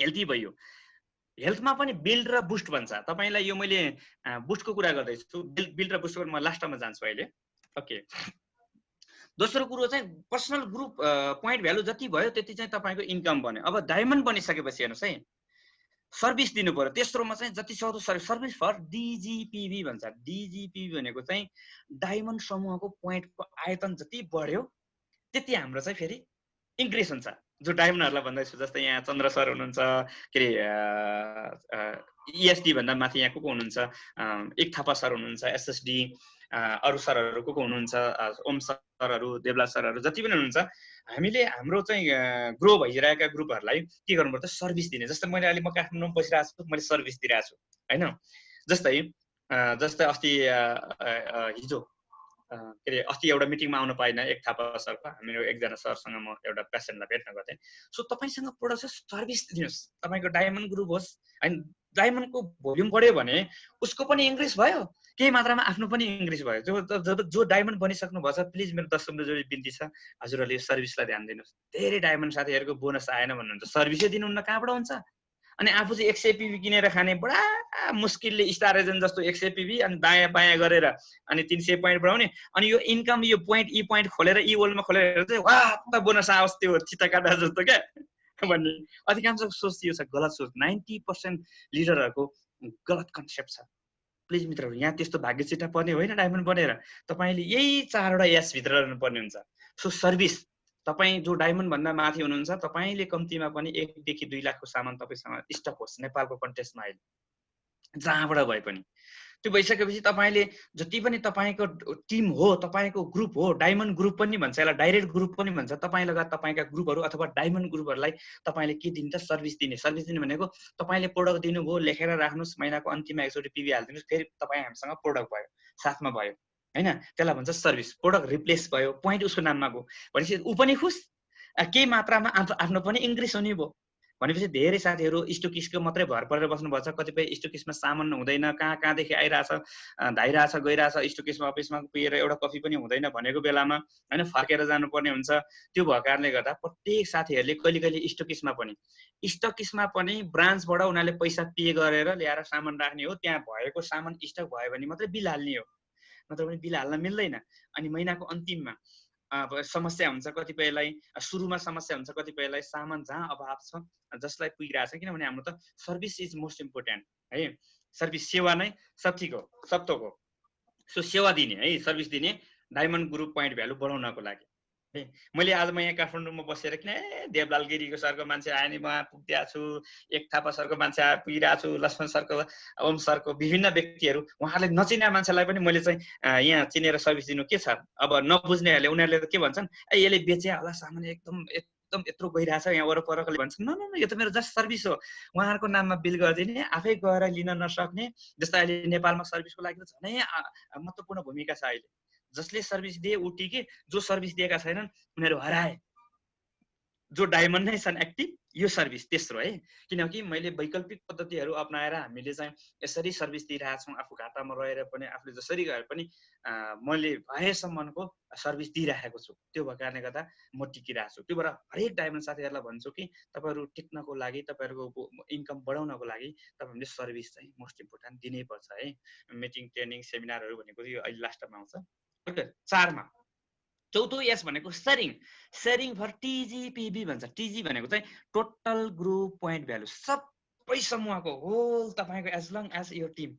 हेल्थी भयो। हेल्थमा पनि बिल्ड र बुस्ट भन्छ। तपाईँलाई यो मैले बुस्टको कुरा गर्दैछु, बिल्ड र बुस्टको म लास्टमा जान्छु अहिले। ओके, दोस्रो कुरो चाहिँ पर्सनल ग्रुप पोइन्ट भ्यालु जति भयो त्यति चाहिँ तपाईँको इन्कम बन्यो। अब डायमन्ड बनिसकेपछि हेर्नुहोस् है, सर्भिस दिनु पर्यो। तेस्रोमा चाहिँ जति सक्दो सर्भिस फर डिजिपिभी भन्छ। डिजिपिभी भनेको चाहिँ डायमन्ड समूहको पोइन्टको आयतन जति बढ्यो त्यति हाम्रो चाहिँ फेरि इन्क्रिज हुन्छ। जो डायमन्डहरूलाई भन्दैछु, जस्तै यहाँ चन्द्र सर हुनुहुन्छ, के अरे इएसडी भन्दा माथि यहाँ को हुनुहुन्छ, एक थापा सर हुनुहुन्छ, एसएसडी, अरू सरहरू को हुनुहुन्छ, ओम सरहरू, देवला सरहरू जति पनि हुनुहुन्छ, हामीले हाम्रो चाहिँ ग्रो भइरहेका ग्रुपहरूलाई के गर्नुपर्छ, सर्भिस दिने। जस्तै मैले अहिले म काठमाडौँमा बसिरहेको छु, मैले सर्भिस दिइरहेको छु होइन। जस्तै अस्ति हिजो के अरे अस्ति एउटा मिटिङमा आउनु पाइनँ, एक थापा सरको, मेरो एकजना सरसँग म एउटा पेसेन्टलाई भेट्न गर्थेँ। सो तपाईँसँग प्रोडक्ट छ, सर्भिस दिनुहोस्। तपाईँको डायमन्ड ग्रुप होस् होइन, डायमन्डको भोल्युम बढ्यो भने उसको पनि इन्क्रिज भयो, केही मात्रामा आफ्नो पनि इन्क्रिज भयो। जो डायमन्ड बनिसक्नु भएको छ, प्लिज मेरो दर्शक जोडी बिन्ती छ, हजुरहरूले सर्भिसलाई ध्यान दिनुहोस्। धेरै डायमन्ड साथीहरूको बोनस आएन भन्नुहुन्छ, सर्भिसै दिनुहुन्न, कहाँबाट हुन्छ? अनि आफू चाहिँ 100 पिभी किनेर खाने, बडा मुस्किलले स्टार एजेन्ट जस्तो 100 पिभी अनि दायाँ बायाँ गरेर अनि 300 पोइन्ट बढाउने। अनि यो इन्कम, यो पोइन्ट ई पोइन्ट खोलेर ई वर्ल्डमा खोलेर चाहिँ वाह त बोनस आओस्, त्यो चित्त काट्दा जस्तो क्या भन्ने अधिकांश सोच यो छ, गलत सोच। 90% लिडरहरूको गलत कन्सेप्ट छ। प्लिज मित्रहरू, यहाँ त्यस्तो भाग्य चिट्टा पर्ने होइन डायमन्ड बनेर। तपाईँले यही 4वटा एस भित्र रहनुपर्ने हुन्छ। सो सर्भिस, तपाईँ जो डायमन्ड भन्दा माथि हुनुहुन्छ, तपाईँले कम्तीमा पनि 1 देखि 2 लाखको सामान तपाईँसँग स्टक होस् नेपालको कन्टेस्टमा अहिले, जहाँबाट भए पनि। त्यो भइसकेपछि तपाईँले जति पनि तपाईँको टिम हो, तपाईँको ग्रुप हो, डायमन्ड ग्रुप पनि भन्छ यसलाई, डाइरेक्ट ग्रुप पनि भन्छ, तपाईँ लगायत तपाईँका ग्रुपहरू अथवा डायमन्ड ग्रुपहरूलाई तपाईँले के दिन्छ, सर्भिस दिने। सर्भिस दिने भनेको तपाईँले प्रोडक्ट दिनुभयो, लेखेर राख्नुहोस्, महिनाको अन्तिममा एकचोटि पिभी हालिदिनुहोस्, फेरि तपाईँ हामीसँग प्रोडक्ट भयो, साथमा भयो होइन, त्यसलाई भन्छ सर्भिस। प्रोडक्ट रिप्लेस भयो, पोइन्ट उसको नाममा गयो भनेपछि ऊ पनि खुस, केही मात्रामा आफ्नो पनि इन्क्रिज हुने भयो। भनेपछि धेरै साथीहरू स्टोकिसको मात्रै भर परेर बस्नुभएको छ। कतिपय स्टोकिसमा सामान हुँदैन, कहाँदेखि आइरहेछ, धाइरहेछ, गइरहेछ, स्टोकिसमा अफिसमा पुगेर एउटा कफी पनि हुँदैन भनेको बेलामा होइन, फर्केर जानुपर्ने हुन्छ। त्यो भएको कारणले गर्दा प्रत्येक साथीहरूले कहिले स्टोकिसमा पनि ब्रान्चबाट उनीहरूले पैसा पे गरेर ल्याएर सामान राख्ने हो। त्यहाँ भएको सामान स्टक भयो भने मात्रै बिल हाल्ने हो, नत्र भने बिल हाल्न मिल्दैन। अनि महिनाको अन्तिममा समस्या हुन्छ, कतिपयलाई सुरुमा समस्या हुन्छ, कतिपयलाई सामान जहाँ अभाव छ, जसलाई पुगिरहेछ। किनभने हाम्रो त सर्भिस इज मोस्ट इम्पोर्टेन्ट है, सर्भिस सेवा नै सप्तक हो। सो सेवा दिने है, सर्भिस दिने, डायमन्ड ग्रुप पोइन्ट भ्यालु बढाउनको लागि है। मैले आज म यहाँ काठमाडौँमा बसेर किन देवलाल गिरीको सरको मान्छे आयो नि, म पुगिरहेको छु, एक थापा सरको मान्छे आयो पुगिरहेको छु, लक्ष्मण सरको, ओम सरको, विभिन्न व्यक्तिहरू, उहाँहरूले नचिने मान्छेलाई पनि मैले चाहिँ यहाँ चिनेर सर्भिस दिनु के छ। अब नबुझ्नेहरूले उनीहरूले त के भन्छन्, यसले बेचे होला सामान, एकदम यत्रो गइरहेछ, यहाँ वरपरकोले भन्छन् न न यो त मेरो जस्ट सर्भिस हो, उहाँहरूको नाममा बिल गरिदिने, आफै गएर लिन नसक्ने। जस्तै अहिले नेपालमा सर्भिसको लागि त झनै महत्त्वपूर्ण भूमिका छ अहिले। जसले सर्भिस दिए ऊ टिके, जो सर्भिस दिएका छैनन् उनीहरू हराए। जो डायमन्ड नै छन् एक्टिभ, यो सर्भिस तेस्रो है। किनकि मैले वैकल्पिक पद्धतिहरू अपनाएर हामीले चाहिँ यसरी सर्भिस दिइरहेको छौँ, आफू घाटामा रहेर पनि, आफूले जसरी गए पनि मैले भएसम्मको सर्भिस दिइरहेको छु। त्यो भएको कारणले गर्दा म टिकिरहेको छु। त्यो भएर हरेक डायमन्ड साथीहरूलाई भन्छु कि तपाईँहरू टिक्नको लागि, तपाईँहरूको इन्कम बढाउनको लागि तपाईँहरूले सर्भिस चाहिँ मोस्ट इम्पोर्टेन्ट दिनै पर्छ है। मिटिङ, ट्रेनिङ, सेमिनारहरू भनेको यो अहिले लास्टमा आउँछ। ओके, 4मा चौथो एस भनेको सेयरिङ फर टिजिपिबी भन्छ। टिजी भनेको चाहिँ टोटल ग्रुप पोइन्ट भ्यालु, सबै समूहको होल तपाईको एज लङ एज यो टिम।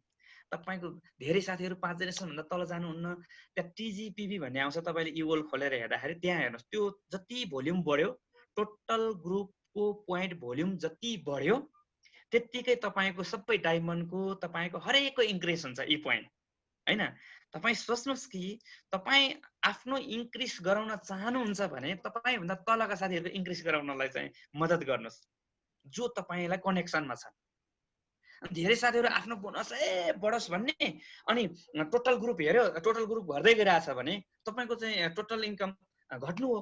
तपाईको धेरै साथीहरू 5 जेनेरेसन भन्दा तल जानुहुन्न, त्यहाँ टिजिपिबी भन्ने आउँछ, तपाईले इवोल खोलेर हेर्दाखेरि त्यहाँ हेर्नुहोस्, त्यो जति भोल्युम बढ्यो, टोटल ग्रुपको पोइन्ट भोल्युम जति बढ्यो त्यतिकै तपाईको सबै डायमन्डको तपाईको हरेकको इन्क्रिज हुन्छ ई पोइन्ट हैन। तपाई सोच्नुस् कि तपाई आफ्नो इन्क्रिज गराउन चाहनुहुन्छ भने तपाई भन्दा तलका साथीहरुको इन्क्रिज गराउनलाई चाहिँ मद्दत गर्नुस् जो तपाईलाई कनेक्सनमा छ। धेरै साथीहरु आफ्नो बोनस बढोस् भन्ने अनि टोटल ग्रुप हेर्यो, टोटल ग्रुप घट्दै गइरहेछ भने तपाईको चाहिँ टोटल इन्कम घट्नु हो।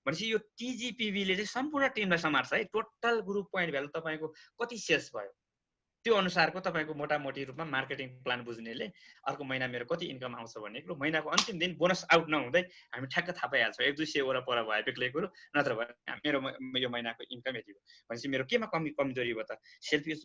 भनेपछि यो टिजिपिबी ले चाहिँ सम्पूर्ण टिमलाई समार्छ है। टोटल ग्रुप पोइन्ट भ्यालु तपाईको कति सेल्स भयो त्यो अनुसारको तपाईको मोटामोटी रूपमा मार्केटिङ प्लान बुझ्नेले अर्को महिना मेरो कति इन्कम आउँछ भन्ने कुरो महिनाको अन्तिम दिन बोनस आउट नहुँदै हामी ठ्याक्क थाहा पाइहाल्छौँ। 1-200 वरा पर भए बेग्लै कुरो, नत्र भने मेरो यो महिनाको इन्कम यति हो। भनेपछि मेरो केमा कमजोरी भयो त? सेल्फ युज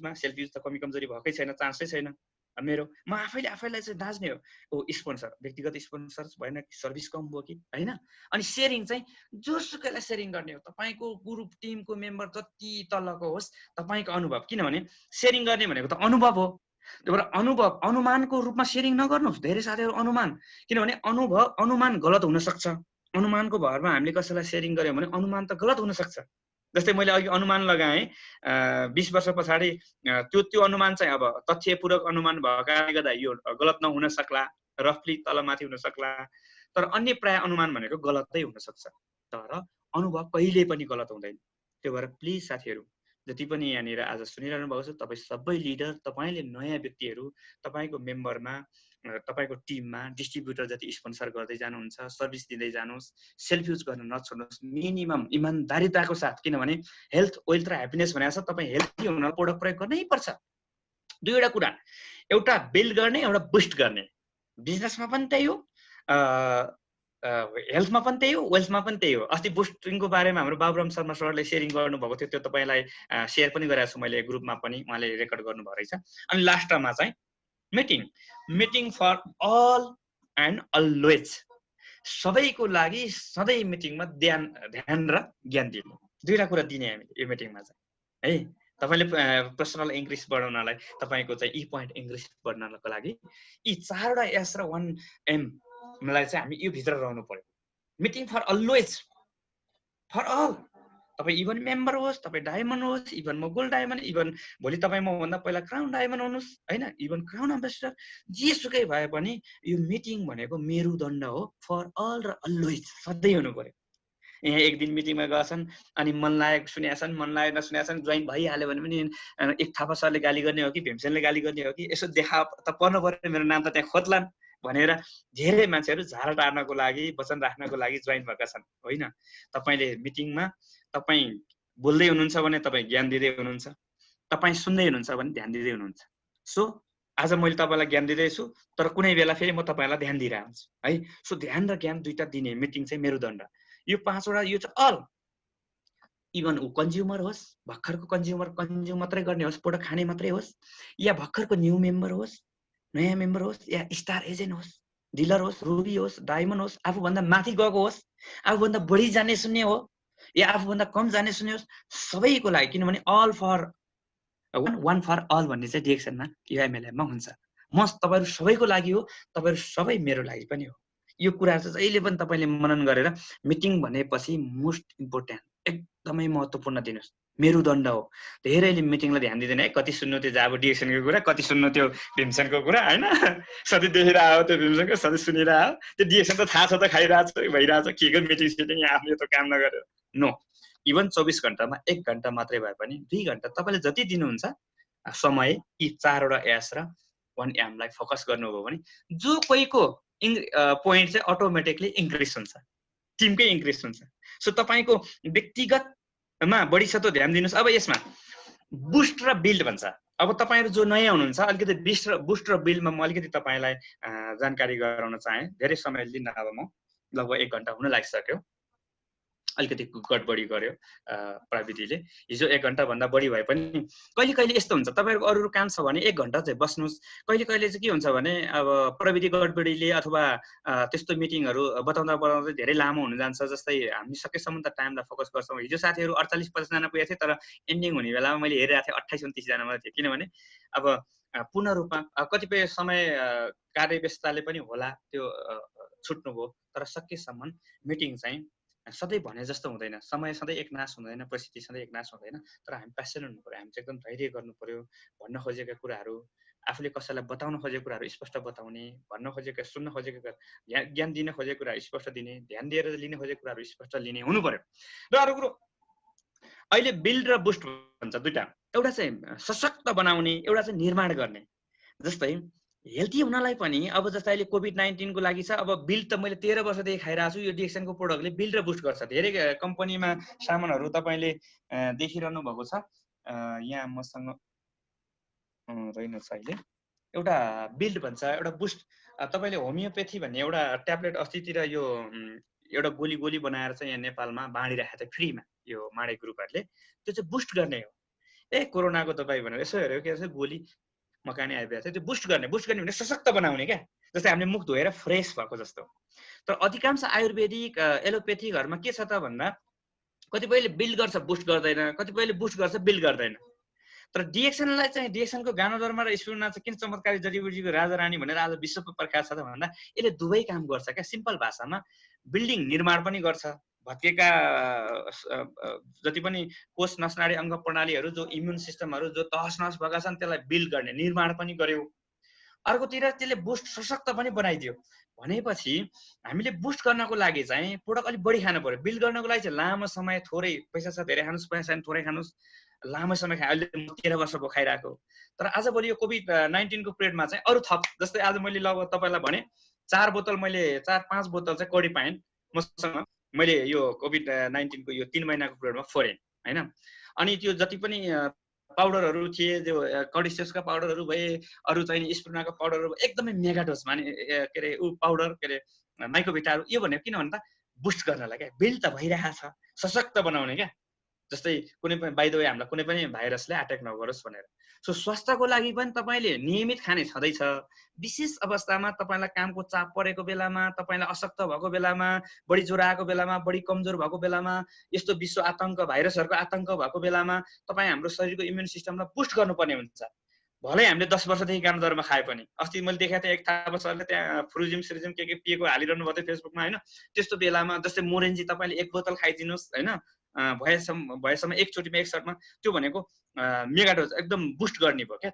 त कमजोरी भएकै छैन, चान्सै छैन मेरो। म आफैलाई चाहिँ दाज्ने हो। ओ स्पोन्सर, व्यक्तिगत स्पोन्सर भएन कि सर्भिस कम भयो कि हैन। अनि शेयरिङ चाहिँ जोसुकैलाई शेयरिङ गर्ने हो। तपाईको ग्रुप टिमको मेम्बर जति तलको होस्, तपाईको अनुभव, किनभने शेयरिङ गर्ने भनेको त अनुभव हो। त्यही भएर अनुभव अनुमानको रूपमा शेयरिङ नगर्नुहोस्। धेरै साथीहरु अनुमान, किनभने अनुमान गलत हुन सक्छ। अनुमानको भरमा हामीले कसैलाई शेयरिङ गर्यौं भने अनुमान त गलत हुन सक्छ। जस्तै मैले अघि अनुमान लगाएँ 20 वर्ष पछाडि, त्यो अनुमान चाहिँ अब तथ्यपूर्वक अनुमान भएकाले गर्दा यो गलत नहुन सक्ला, रफली तलमाथि हुन सक्ला, तर अन्य प्राय अनुमान भनेको गलतै हुन सक्छ। तर अनुभव कहिले पनि गलत हुँदैन। त्यो भएर प्लिज साथीहरु जति पनि यहाँनिर आज सुनिरहनु भएको छ, तपाई सबै लिडर, तपाईले नयाँ व्यक्तिहरु तपाईको मेम्बरमा, तपाईको टिममा डिस्ट्रिब्युटर जति स्पोन्सर गर्दै जानुहुन्छ, सर्भिस दिँदै जानुहोस्, सेल्फ युज गर्न नछोड्नुहोस्, मिनिमम इमानदारीताको साथ। किनभने हेल्थ वेल्थ र ह्याप्पिनेस भनेको छ तपाईँ हेल्थी हुन प्रोडक्ट प्रयोग गर्नै पर्छ। दुईवटा कुरा, एउटा बिल्ड गर्ने, एउटा बुस्ट गर्ने। बिजनेसमा पनि त्यही हो, हेल्थमा पनि त्यही हो, वेल्थमा पनि त्यही हो। अस्ति बुस्टिङको बारेमा हाम्रो बाबुराम शर्मा सरले शेयरिङ गर्नुभएको थियो, त्यो तपाईलाई शेयर पनि गरेको छु मैले ग्रुपमा पनि, उहाँले रेकर्ड गर्नुभएको रहेछ। अनि लास्टमा चाहिँ meeting for all and always, सबैको लागि सधैँ मिटिङमा ध्यान र ज्ञान दिने। दुईटा कुरा दिने हामीले यो मिटिङमा चाहिँ है। तपाईले पर्सनल इन्क्रिज बढाउनलाई, तपाईको चाहिँ ई पोइन्ट इन्क्रिज बढाउनको लागि यी 4वटा एस र 1 एम मलाई चाहिँ हामी यो भित्र रहनु पर्यो। Meeting for always, for all. तपाईँ इभन मेम्बर होस्, तपाईँ डायमन्ड होस्, इभन म गोल्ड डायमन्ड, इभन भोलि तपाईँ म भन्दा पहिला क्राउन डायमन्ड हुनुहोस् हैन, इभन क्राउन एम्बेसडर, जेसुकै भए पनि यो मिटिङ भनेको मेरुदण्ड हो। फर अल र अलवेज सधैँ हुनु पर्यो। यहाँ एक दिन मिटिङमा गएछन् अनि मन लागेको सुनेछन्, मन लागेको नसुनेछन्, जोइन भइहाल्यो भने पनि एक थापा सरले गाली गर्ने हो कि भीमसेनले गाली गर्ने हो कि, यसो देखा त पर्नु पर्यो, मेरो नाम त त्यहाँ खोज्लान् भनेर धेरै मान्छेहरू झारा टार्नको लागि, वचन राख्नको लागि जोइन भएका छन् होइन। तपाईले मिटिङमा तपाईँ बोल्दै हुनुहुन्छ भने तपाईँ ज्ञान दिँदै हुनुहुन्छ, तपाईँ सुन्दै हुनुहुन्छ भने ध्यान दिँदै हुनुहुन्छ। सो आज मैले तपाईलाई ज्ञान दिँदैछु, तर कुनै बेला फेरि म तपाईलाई ध्यान दिइरहेको हुन्छु है। सो ध्यान र ज्ञान दुईटा दिने मिटिङ चाहिँ मेरुदण्ड। यो 5वटा, यो चाहिँ अल। इभन ऊ कन्ज्युमर होस्, भर्खरको कन्ज्युम मात्रै गर्ने होस्, प्रोडक्ट खाने मात्रै होस्, या भर्खरको न्यू मेम्बर होस्, नयाँ मेम्बर होस्, या स्टार एजेन्ट होस्, डिलर होस्, रुबी होस्, डायमन्ड होस्, आफूभन्दा माथि गएको होस्, आफूभन्दा बढी जाने सुन्ने हो या आफूभन्दा कम जाने सुन्ने होस्, सबैको लागि। किनभने all for one for all भन्ने चाहिँ डिरेक्सनमा यो एमएलएममा हुन्छ। म तपाईहरु सबैको लागि हो, तपाईहरु सबै मेरो लागि पनि हो। यो कुरा चाहिँ जहिले पनि तपाईले मनन गरेर मिटिङ भनेपछि मोस्ट इम्पोर्टेन्ट, एकदमै महत्त्वपूर्ण दिनुस्। मेरुदण्ड हो। धेरैले मिटिङलाई ध्यान दिँदैन है, कति सुन्नु त्यो जाबो डिरेक्सनको कुरा, कति सुन्नु त्यो भीमसेनको कुरा हैन। सधैँ देखिरहेको त्यो भीमसेनको, सधैँ सुनिरहेको त्यो डिरेक्सन त थाहा छ त, खाइरहेछ, भइरहेछ, के को मिटिङ सिटिङ आफूले त काम नगरेर। नो, इभन 24 घण्टामा 1 घण्टा मात्रै भए पनि 2 घण्टा तपाईले जति दिनुहुन्छ समय, यी 4वटा एस र 1 एमलाई फोकस गर्नुभयो भने जो कोहीको पोइन्ट चाहिँ अटोमेटिकली इन्क्रिज हुन्छ, टिमकै इन्क्रिज हुन्छ। सो तपाईको व्यक्तिगतमा बढी छ त ध्यान दिनुस्। अब यसमा बुस्ट र बिल्ड भन्छ। अब तपाईहरु जो नयाँ हुनुहुन्छ, अलिकति बुस्ट र बिल्डमा म अलिकति तपाईलाई जानकारी गराउन चाहे। धेरै समय लिन्न, अब म लगभग 1 घण्टा हुन लागिसक्यो। अलिकति गडबडी गर्यो प्रविधिले। हिजो 1 घन्टाभन्दा बढी भए पनि कहिले कहिले यस्तो हुन्छ तपाईँहरूको अरू काम छ भने 1 घन्टा चाहिँ बस्नुहोस्। कहिले कहिले चाहिँ के हुन्छ भने अब प्रविधि गडबडीले अथवा त्यस्तो मिटिङहरू बताउँदा बताउँदै धेरै लामो हुन जान्छ। जस्तै हामी सकेसम्म त टाइमलाई फोकस गर्छौँ। हिजो साथीहरू 48-50 जना पुगेको थिए, तर एन्डिङ हुने बेलामा मैले हेरिरहेको थिएँ 28-29 जना मात्रै थियो। किनभने अब पूर्ण रूपमा कतिपय समय कार्यव्यस्तताले पनि होला त्यो छुट्नुभयो, तर सकेसम्म मिटिङ चाहिँ सधैँ भने जस्तो हुँदैन। समय सधैँ एकनाश हुँदैन, परिस्थिति सधैँ एकनाश हुँदैन, तर हामी प्यासनेट हुनु पर्यो। हामी चाहिँ एकदम धैर्य गर्नु पर्यो। भन्न खोजेका कुराहरू, आफूले कसैलाई बताउन खोजेको कुराहरू स्पष्ट बताउने, भन्न खोजेका सुन्न खोजेका ज्ञान दिन खोजेको कुराहरू स्पष्ट दिने, ध्यान दिएर लिन खोजेको कुराहरू स्पष्ट लिने हुनु पर्यो। र अरू कुरो अहिले बिल्ड र बुस्ट भन्छ दुईटा। एउटा चाहिँ सशक्त बनाउने, एउटा चाहिँ निर्माण गर्ने। जस्तै हेल्थी हुनलाई पनि अब जस्तै अहिले कोभिड-19 को लागि छ। अब बिल्ड त मैले 13 वर्षदेखि खाइरहेको छु। यो डिएक्सनको प्रोडक्टले बिल्ड र बुस्ट गर्छ। धेरै कम्पनीमा सामानहरू तपाईँले देखिरहनु भएको छ। यहाँ मसँग रहेनछ अहिले। एउटा बिल्ड भन्छ, एउटा बुस्ट। तपाईँले होमियोपेथी भन्ने एउटा ट्याब्लेट अस्तितिर यो एउटा गोली बनाएर चाहिँ यहाँ नेपालमा बाँडिरहेको थियो फ्रीमा, यो माडे ग्रुपहरूले। त्यो चाहिँ बुस्ट गर्ने हो। कोरोनाको दबाई भनेर यसो हेऱ्यो के छ, गोली मकाने आइरहेको थियो। त्यो बुस्ट गर्ने भने सशक्त बनाउने क्या। जस्तै हामीले मुख धोएर फ्रेस भएको जस्तो। तर अधिकांश आयुर्वेदिक एलोपेथीहरूमा के छ त भन्दा कतिपयले बिल्ड गर्छ बुस्ट गर्दैन, कतिपयले बुस्ट गर्छ बिल्ड गर्दैन। तर डिएक्सनलाई चाहिँ डिएक्सनको गानोदरमा र स्पिरुलिना चाहिँ किन चमत्कारी जडीबुटीको राजा रानी भनेर आज विश्वको प्रख्यात छ त भन्दा यसले दुवै काम गर्छ क्या। सिम्पल भाषामा बिल्डिङ निर्माण पनि गर्छ। भत्केका जति पनि कोष नसनाडी अङ्ग प्रणालीहरू, जो इम्युन सिस्टमहरू जो तहस नहस भएका छन् त्यसलाई बिल्ड गर्ने निर्माण पनि गर्यो। अर्कोतिर त्यसले बुस्ट सशक्त पनि बनाइदियो। भनेपछि हामीले बुस्ट गर्नको लागि चाहिँ प्रोडक्ट अलिक बढी खानु पर्यो। बिल्ड गर्नको लागि चाहिँ लामो समय थोरै पैसा छ धेरै खानुहोस्, पैसा छैन थोरै खानुहोस्, लामो समय खाए। अहिले म 13 वर्षको खाइरहेको। तर आजभोलि यो कोभिड-19 को पिरियडमा चाहिँ अरू थप, जस्तै आज मैले लगभग तपाईँलाई भने 4 बोतल मैले 4-5 बोतल चाहिँ कोडिपाइन मसँग मैले यो कोभिड-19 को यो 3 महिनाको पिरियडमा फोरेँ हैन। अनि त्यो जति पनि पाउडरहरू थिए, जो कर्डिसियसका पाउडरहरू भए, अरू चाहिँ स्पिरुलिनाको पाउडरहरू एकदमै मेगा डोज माने के अरे पाउडर के अरे माइक्रोभिटाहरू। यो भनेको किन भन्दा बुस्ट गर्नलाई क्या, बिल्ड त भइरहेको छ, सशक्त बनाउने क्या। जस्तै कुनै पनि बाइ द वे हामीलाई कुनै पनि भाइरसले अट्याक नगरोस् भनेर। सो स्वास्थ्यको लागि पनि तपाईँले नियमित खाने छँदैछ। विशेष अवस्थामा तपाईँलाई कामको चाप परेको बेलामा, तपाईँलाई अशक्त भएको बेलामा, बढी ज्वरो आएको बेलामा, बढी कमजोर भएको बेलामा, यस्तो विश्व आतङ्क भाइरसहरूको आतङ्क भएको बेलामा तपाईँ हाम्रो शरीरको इम्युन सिस्टमलाई बुस्ट गर्नुपर्ने हुन्छ। भलै हामीले 10 वर्षदेखि गानोदरमा खाए पनि। अस्ति मैले देखाएको थिएँ एक थापा सरले त्यहाँ फ्रुजिम श्रिजिम के पिएको हालिरहनु भएको थियो फेसबुकमा हैन। त्यस्तो बेलामा जस्तै मोरेन्जी तपाईँले 1 बोतल खाइदिनुहोस् हैन, भएसम्म एकचोटिमा एक सर्टमा। त्यो भनेको मेगा डोज एकदम बुस्ट गर्ने भयो क्या।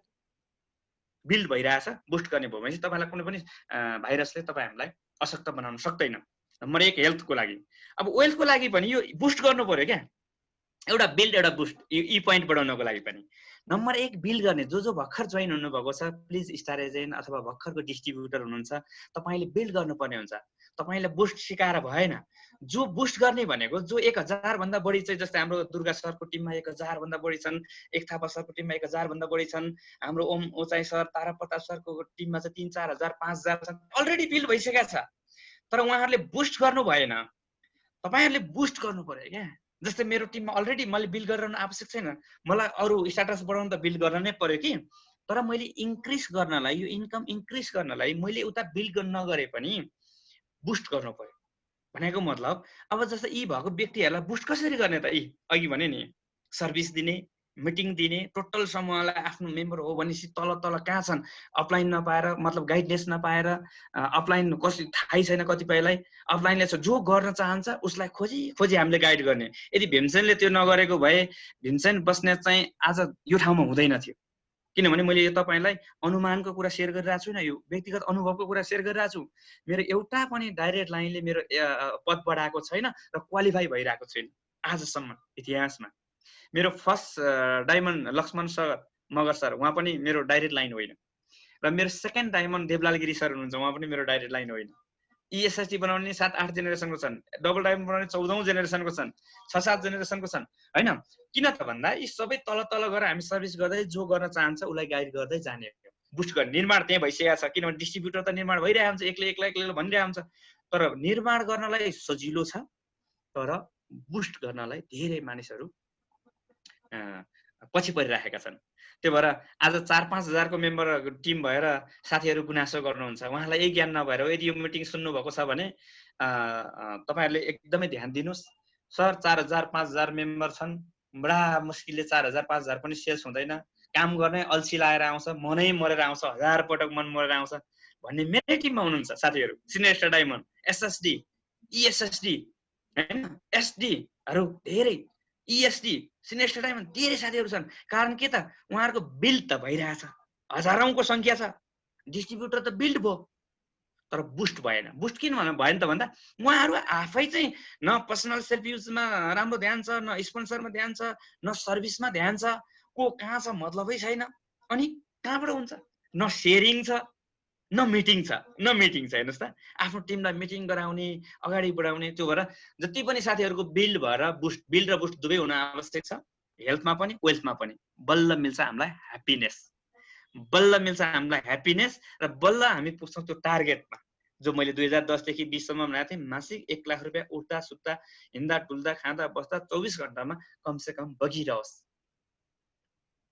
बिल्ड भइरहेछ, बुस्ट गर्ने भयो भनेपछि तपाईँलाई कुनै पनि भाइरसले तपाईँ हामीलाई अशक्त बनाउन सक्दैन। नम्बर 1 हेल्थको लागि। अब वेल्थको लागि पनि यो बुस्ट गर्नु पर्यो क्या। एउटा बिल्ड एउटा बुस्ट, यी पोइन्ट बढाउनको लागि पनि। नम्बर 1 बिल्ड गर्ने, जो भर्खर जोइन हुनुभएको छ प्लिज स्टार एजेन्ट अथवा भर्खरको डिस्ट्रिब्युटर हुनुहुन्छ, तपाईँले बिल्ड गर्नुपर्ने हुन्छ। तपाईँले बुस्ट सिकाएर भएन। जो बुस्ट गर्ने भनेको जो 1000 भन्दा बढी चाहिँ, जस्तै हाम्रो दुर्गा सरको टिममा 1000 भन्दा बढी छन्, एक थापा सरको टिममा 1000 भन्दा बढी छन्, हाम्रो ओम ओचाई सर, तारा प्रताप सरको टिममा चाहिँ 3-4 हजार 5,000 छन्, अलरेडी बिल्ड भइसकेको छ। तर उहाँहरूले बुस्ट गर्नु भएन। तपाईँहरूले बुस्ट गर्नु पर्यो क्या। जस्तै मेरो टिममा अलरेडी मैले बिल्ड गर्न आवश्यक छैन, मलाई अरू स्ट्याटस बढाउन त बिल्ड गर्न नै पर्यो कि। तर मैले इन्क्रिज गर्नलाई, यो इन्कम इन्क्रिज गर्नलाई मैले उता बिल्ड गर्न नगरे पनि बुस्ट गर्नु पर्यो। भनेको मतलब अब जस्तै यी भएको व्यक्तिहरूलाई बुस्ट कसरी गर्ने त? यी अघि भने नि सर्भिस दिने, मिटिङ दिने, टोटल समूहलाई आफ्नो मेम्बर हो भनेपछि तल तल कहाँ छन्, अफलाइन नपाएर मतलब गाइडनेस नपाएर, अफलाइन कसै थाहै छैन कतिपयलाई, अफलाइनले जो गर्न चाहन्छ उसलाई खोजी हामीले गाइड गर्ने। यदि भीमसेनले त्यो नगरेको भए भीमसेन बस्नेत चाहिँ आज यो ठाउँमा हुँदैन थियो। किनभने मैले यो तपाईँलाई अनुमानको कुरा सेयर गरिरहेको छु, यो व्यक्तिगत अनुभवको कुरा सेयर गरिरहेको छु। मेरो एउटा पनि डाइरेक्ट लाइनले मेरो पद बढाएको छैन र क्वालिफाई भइरहेको छैन आजसम्म इतिहासमा। मेरो first diamond Laxman sir Magar sir, उहाँ पनि मेरो डाइरेक्ट लाइन होइन। र मेरो second diamond Devlal Giri sir हुनुहुन्छ, उहाँ पनि मेरो डाइरेक्ट लाइन होइन। ESST बनाउने 7-8 जेनेरेसनको छन्, डबल डायमन्ड बनाउने 14औं जेनेरेसनको छन्, 6-7 जेनेरेसनको छन् हैन। किन त भन्दा यी सबै तल तल गएर हामी सर्भिस गर्दै जो गर्न चाहन्छ उसलाई गाइड गर्दै जाने हो। बुस्ट गर्ने निर्माण त्यहाँ भइसकेको छ। किनभने डिस्ट्रिब्युटर त निर्माण भइरहेको हुन्छ, एक्लै भनिरहेको हुन्छ। तर निर्माण गर्नलाई सजिलो छ, तर बुस्ट गर्नलाई धेरै मानिसहरू पछि परिराखेका छन्। त्यो भएर आज 4-5 हजारको मेम्बर टिम भएर साथीहरू गुनासो गर्नुहुन्छ, उहाँलाई यही ज्ञान नभएर यदि यो मिटिङ सुन्नु भएको छ भने तपाईहरुले एकदमै ध्यान दिनुस्। सर 4000-5000 मेम्बर छन्, बडा मुस्किलले 4000-5000 पनि सेल्स हुँदैन, काम गर्ने अल्छी लागेर आउँछ, मनै मरेर आउँछ, 1000 पटक मन मरेर आउँछ भन्ने मेरै टिममा हुनुहुन्छ साथीहरू। सिनियर स्टार डायमन्ड, एसएसडी, इएसएसडी हैन, एसडी हरु धेरै, इएसडी, सिनियर स्टार डायमन्ड धेरै साथीहरू छन्। कारण के त उहाँहरुको बिल्ड त भइरहेछ, हजारौंको संख्या छ, डिस्ट्रिब्युटर त बिल्ड भयो तर बुस्ट भएन। बुस्ट किन भएन त भन्दा उहाँहरु आफै चाहिँ न पर्सनल सेल्फ युजमा राम्रो ध्यान छ, न स्पोन्सरमा ध्यान छ, न सर्भिसमा ध्यान छ, को कहाँ छ मतलबै छैन। अनि कहाँबाट हुन्छ? न शेयरिङ छ, न मिटिङ छ, हेर्नुस् त। आफ्नो टिमलाई मिटिङ गराउने, अगाडि बढाउने। त्यो भएर जति पनि साथीहरुको बिल्ड भएर बिल्ड र बुस्ट दुवै हुन आवश्यक छ। हेल्थमा पनि वेल्थमा पनि बल्ल मिल्छ हामीलाई ह्याप्पीनेस, बल्ल मिल्छ हामीलाई ह्याप्पीनेस, र बल्ल हामी पुग्छौं त्यो टार्गेटमा जो मैले 2010 देखि 20 सम्म भनेको थिएँ। मासिक 1 लाख रुपैयाँ उठ्दा सुत्दा हिँड्दा डुल्दा खाँदा बस्दा 24 घण्टामा कमसे कम बगिरहोस्।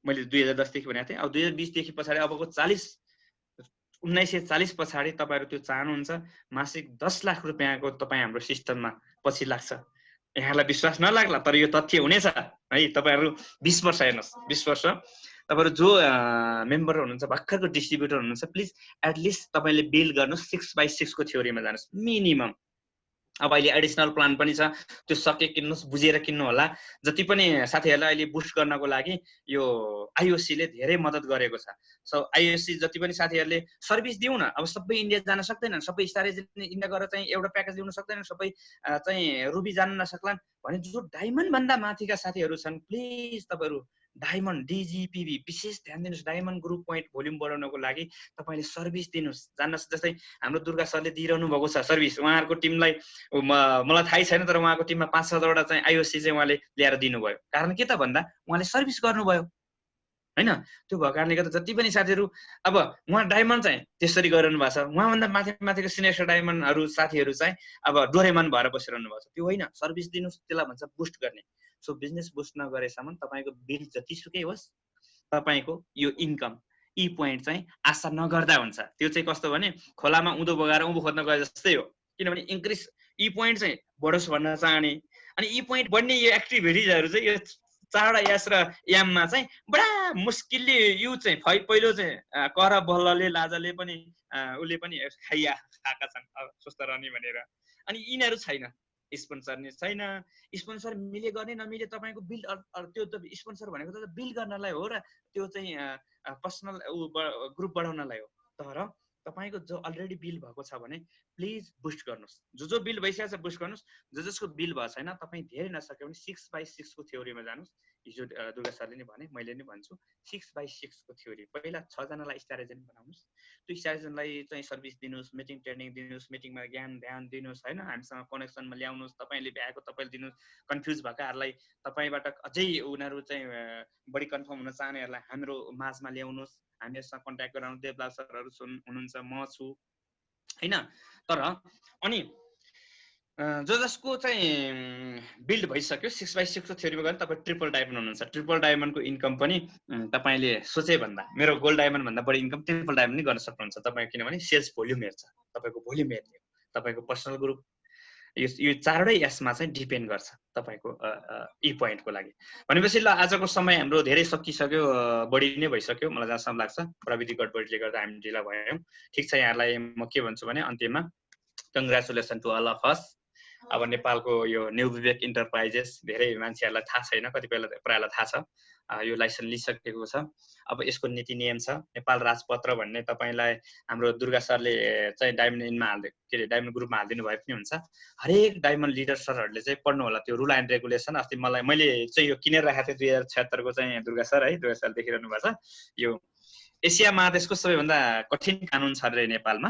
मैले 2010 देखि भनेको थिएँ। अब 2020 देखि पछाडी अबको 1940 पछाडी तपाईहरु त्यो चाहनुहुन्छ मासिक 10 लाख रुपैयाँको तपाई हाम्रो सिस्टममा पछि लाग्छ। यहाँलाई विश्वास नलाग्ला तर यो तथ्य हुनेछ है। तपाईहरु 20 वर्ष हेर्नुस्, 20 वर्ष तपाईहरु जो मेम्बर हुनुहुन्छ, भर्खरको डिस्ट्रिब्युटर हुनुहुन्छ, प्लिज एटलिस्ट तपाईले बिल्ड गर्नुस् 6x6 को थ्योरीमा जानुस् मिनिमम। अब अहिले एडिसनल प्लान पनि छ, त्यो सके किन्नुस्, बुझेर किन्नु होला। जति पनि साथीहरुलाई अहिले बुस्ट गर्नको लागि यो आईओसी ले धेरै मद्दत गरेको छ। सो आईओसी जति पनि साथीहरुले सर्भिस दिउ न। अब सबै इन्डिया जान सक्दैनन्, सबै स्टार एजेन्ट इन्डिया गएर चाहिँ एउटा प्याकेज दिउन सक्दैनन्, सबै चाहिँ रुबी जान नसक्लान् भने जो डायमन्ड भन्दा माथिका साथीहरु छन्, प्लिज तपाईहरु डायमन्ड डिजिपीबी विशेष ध्यान दिनुस्। डायमन्ड ग्रुप पोइन्ट भोल्युम बढाउनको लागि तपाईले सर्भिस दिनुस्। जान्नुस् जस्तै हाम्रो दुर्गा सरले दिइरहनु भएको छ सर्भिस। उहाँहरुको टिमलाई मलाई थाहै छैन तर उहाँको टिममा 5-7 वटा चाहिँ आईओसी चाहिँ उहाँले ल्याएर दिनुभयो। कारण के त भन्दा उहाँले सर्भिस गर्नुभयो हैन। त्यो भएको कारणले गर्दा जति पनि साथीहरु अब उहाँ डायमन्ड चाहिँ त्यसरी गरिरहनु भएको छ, उहाँ भन्दा माथिको सिनियर डायमन्डहरु साथीहरु चाहिँ अब डोरेमन भएर बसिरहनु भएको छ। त्यो होइन, सर्भिस दिनुस्, त्यसलाई भन्छ बुस्ट गर्ने। सो बिजनेस बुस्ट नगरेसम्म तपाईको बिल जतिसुकै होस्, तपाईको यो इन्कम ई पोइन्ट चाहिँ आशा नगर्दा हुन्छ। त्यो चाहिँ कस्तो भने खोलामा उँधो बगाएर उँभो खोज्न गए जस्तै हो। किनभने इन्क्रिज ई पोइन्ट चाहिँ बढोस् भन्न चाहने, अनि ई पोइन्ट बढ्ने यो एक्टिभिटिजहरु चाहिँ यो 4 यास र याममा चाहिँ बडा मुस्किलले यो चाहिँ पहिलो चाहिँ कर बल्लले लाजले पनि उले पनि खाएका छन् स्वस्थ रहने भनेर। अनि यिनीहरु छैन, स्पोन्सर नि छैन। स्पोन्सर मिले गर्ने नमिले तपाईको बिल त्यो त स्पोन्सर भनेको त बिल गर्नलाई हो र त्यो चाहिँ पर्सनल ग्रुप बढाउनलाई हो। तर तपाईको जो अलरेडी बिल भएको छ भने प्लिज बुस्ट गर्नुस्। जो बिल भइसकेको छ बुस्ट गर्नुस्। जसको बिल भएको छैन तपाई धेरै नसक्यो भने 6x6 को थ्योरीमा जानुस्। हिजो दुर्गा सरले नि भने, मैले नि भन्छु 6x6 को थ्योरी। पहिला 6 जनालाई स्टार एजेन्ट बनाउनुस्। त्यो स्टार एजेन्टलाई चाहिँ सर्भिस दिनुस्, मिटिङ ट्रेनिङ दिनुस्, मिटिङमा ज्ञान ध्यान दिनुस् हैन। हामीसँग कनेक्सनमा ल्याउनुस्, तपाईले भ्याएको तपाईले दिनुस्। कन्फ्युज भएकाहरुलाई तपाईबाट अझै उनीहरु चाहिँ बढी कन्फर्म हुन चाहनेहरुलाई हाम्रो माझमा ल्याउनुस्। हामीसँग कन्ट्याक्ट गराउनु। देवलाल सरहरु हुनुहुन्छ, म छु हैन। तर अनि जसको चाहिँ बिल्ड भइसक्यो 6x6 को थ्योरीमा गएर तपाई ट्रिपल डायमन्ड हुनुहुन्छ। ट्रिपल डायमन्डको इन्कम पनि तपाईले सोचे भन्दा, मेरो गोल्ड डायमन्ड भन्दा बढी इन्कम ट्रिपल डायमन्ड नि गर्न सक्नुहुन्छ तपाई। किनभने सेल्स भोल्युम हेर्छ, तपाईको भोल्युम हेर्ने हो, तपाईको पर्सनल ग्रुप। यो 4वटै यसमा चाहिँ डिपेन्ड गर्छ तपाईको ई पोइन्टको लागि। भनेपछि ल आजको समय हाम्रो धेरै सकिसक्यो, बढी नै भइसक्यो मलाई जहाँसम्म लाग्छ। प्रविधि गडबडीले गर्दा हामी ढिला भयौं। ठीक छ, यहाँलाई म के भन्छु भने अन्त्यमा congratulation to all of us. अब नेपालको यो न्यू विवेक इन्टरप्राइजेस धेरै मान्छेहरुलाई थाहा छैन, कतिपयलाई प्रायलाई थाहा छ, यो लाइसेन्स लिइसकेको छ। अब यसको नीति नियम छ। नेपाल राजपत्र भन्ने तपाईलाई हाम्रो दुर्गा सरले चाहिँ डायमन्ड इनमा हाल्दै के अरे डायमन्ड ग्रुपमा हाल्दिनु भए पनि हुन्छ। हरेक डायमन्ड लिडर सरहरुले चाहिँ पढ्नु होला त्यो रुल एन्ड रेगुलेसन। अस्ति मैले चाहिँ यो किनेर राखेको थिएँ 2076 को चाहिँ दुर्गा सर है, दुर्गा सर देखिरहनु भएको छ। यो एसिया महादेशको सबैभन्दा कठिन कानुन छ रे नेपालमा।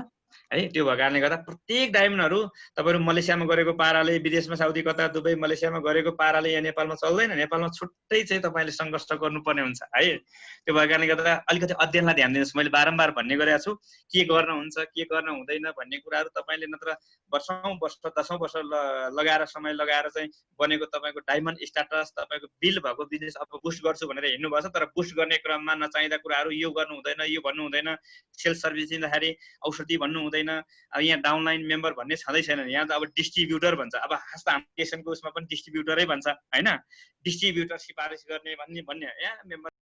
है। त्यो भएको कारणले गर्दा प्रत्येक डायमन्डहरू तपाईँहरू मलेसियामा गरेको पाराले, विदेशमा साउदी कतार दुबई मलेसियामा गरेको पाराले यहाँ नेपालमा चल्दैन। नेपालमा छुट्टै चाहिँ तपाईँले सङ्घर्ष गर्नुपर्ने हुन्छ है। त्यो भएको कारणले गर्दा अलिकति अध्ययनलाई ध्यान दिनुहोस्। मैले बारम्बार भन्ने गरेको छु, के गर्न हुन्छ के गर्न हुँदैन भन्ने कुराहरू तपाईँले नत्र वर्षौँ वर्ष 10औं वर्ष लगाएर समय लगाएर चाहिँ बनेको तपाईँको डायमन्ड स्ट्याटस, तपाईँको बिल भएको बिजनेस अब बुस्ट गर्छु भनेर हिँड्नुभएको छ, तर बुस्ट गर्ने क्रममा नचाहिँदा कुराहरू यो गर्नु हुँदैन, यो भन्नु हुँदैन, सेल्फ सर्भिस दिँदाखेरि औषधि भन्नु हुँदैन, अब यहाँ डाउनलाइन मेम्बर भन्ने छँदै छैन। यहाँ त अब डिस्ट्रिब्युटर भन्छ। अब खास त हाम्रो देशको उसमा पनि डिस्ट्रिब्युटरै भन्छ हैन, डिस्ट्रिब्युटर सिफारिस गर्ने भन्ने यहाँ मेम्बर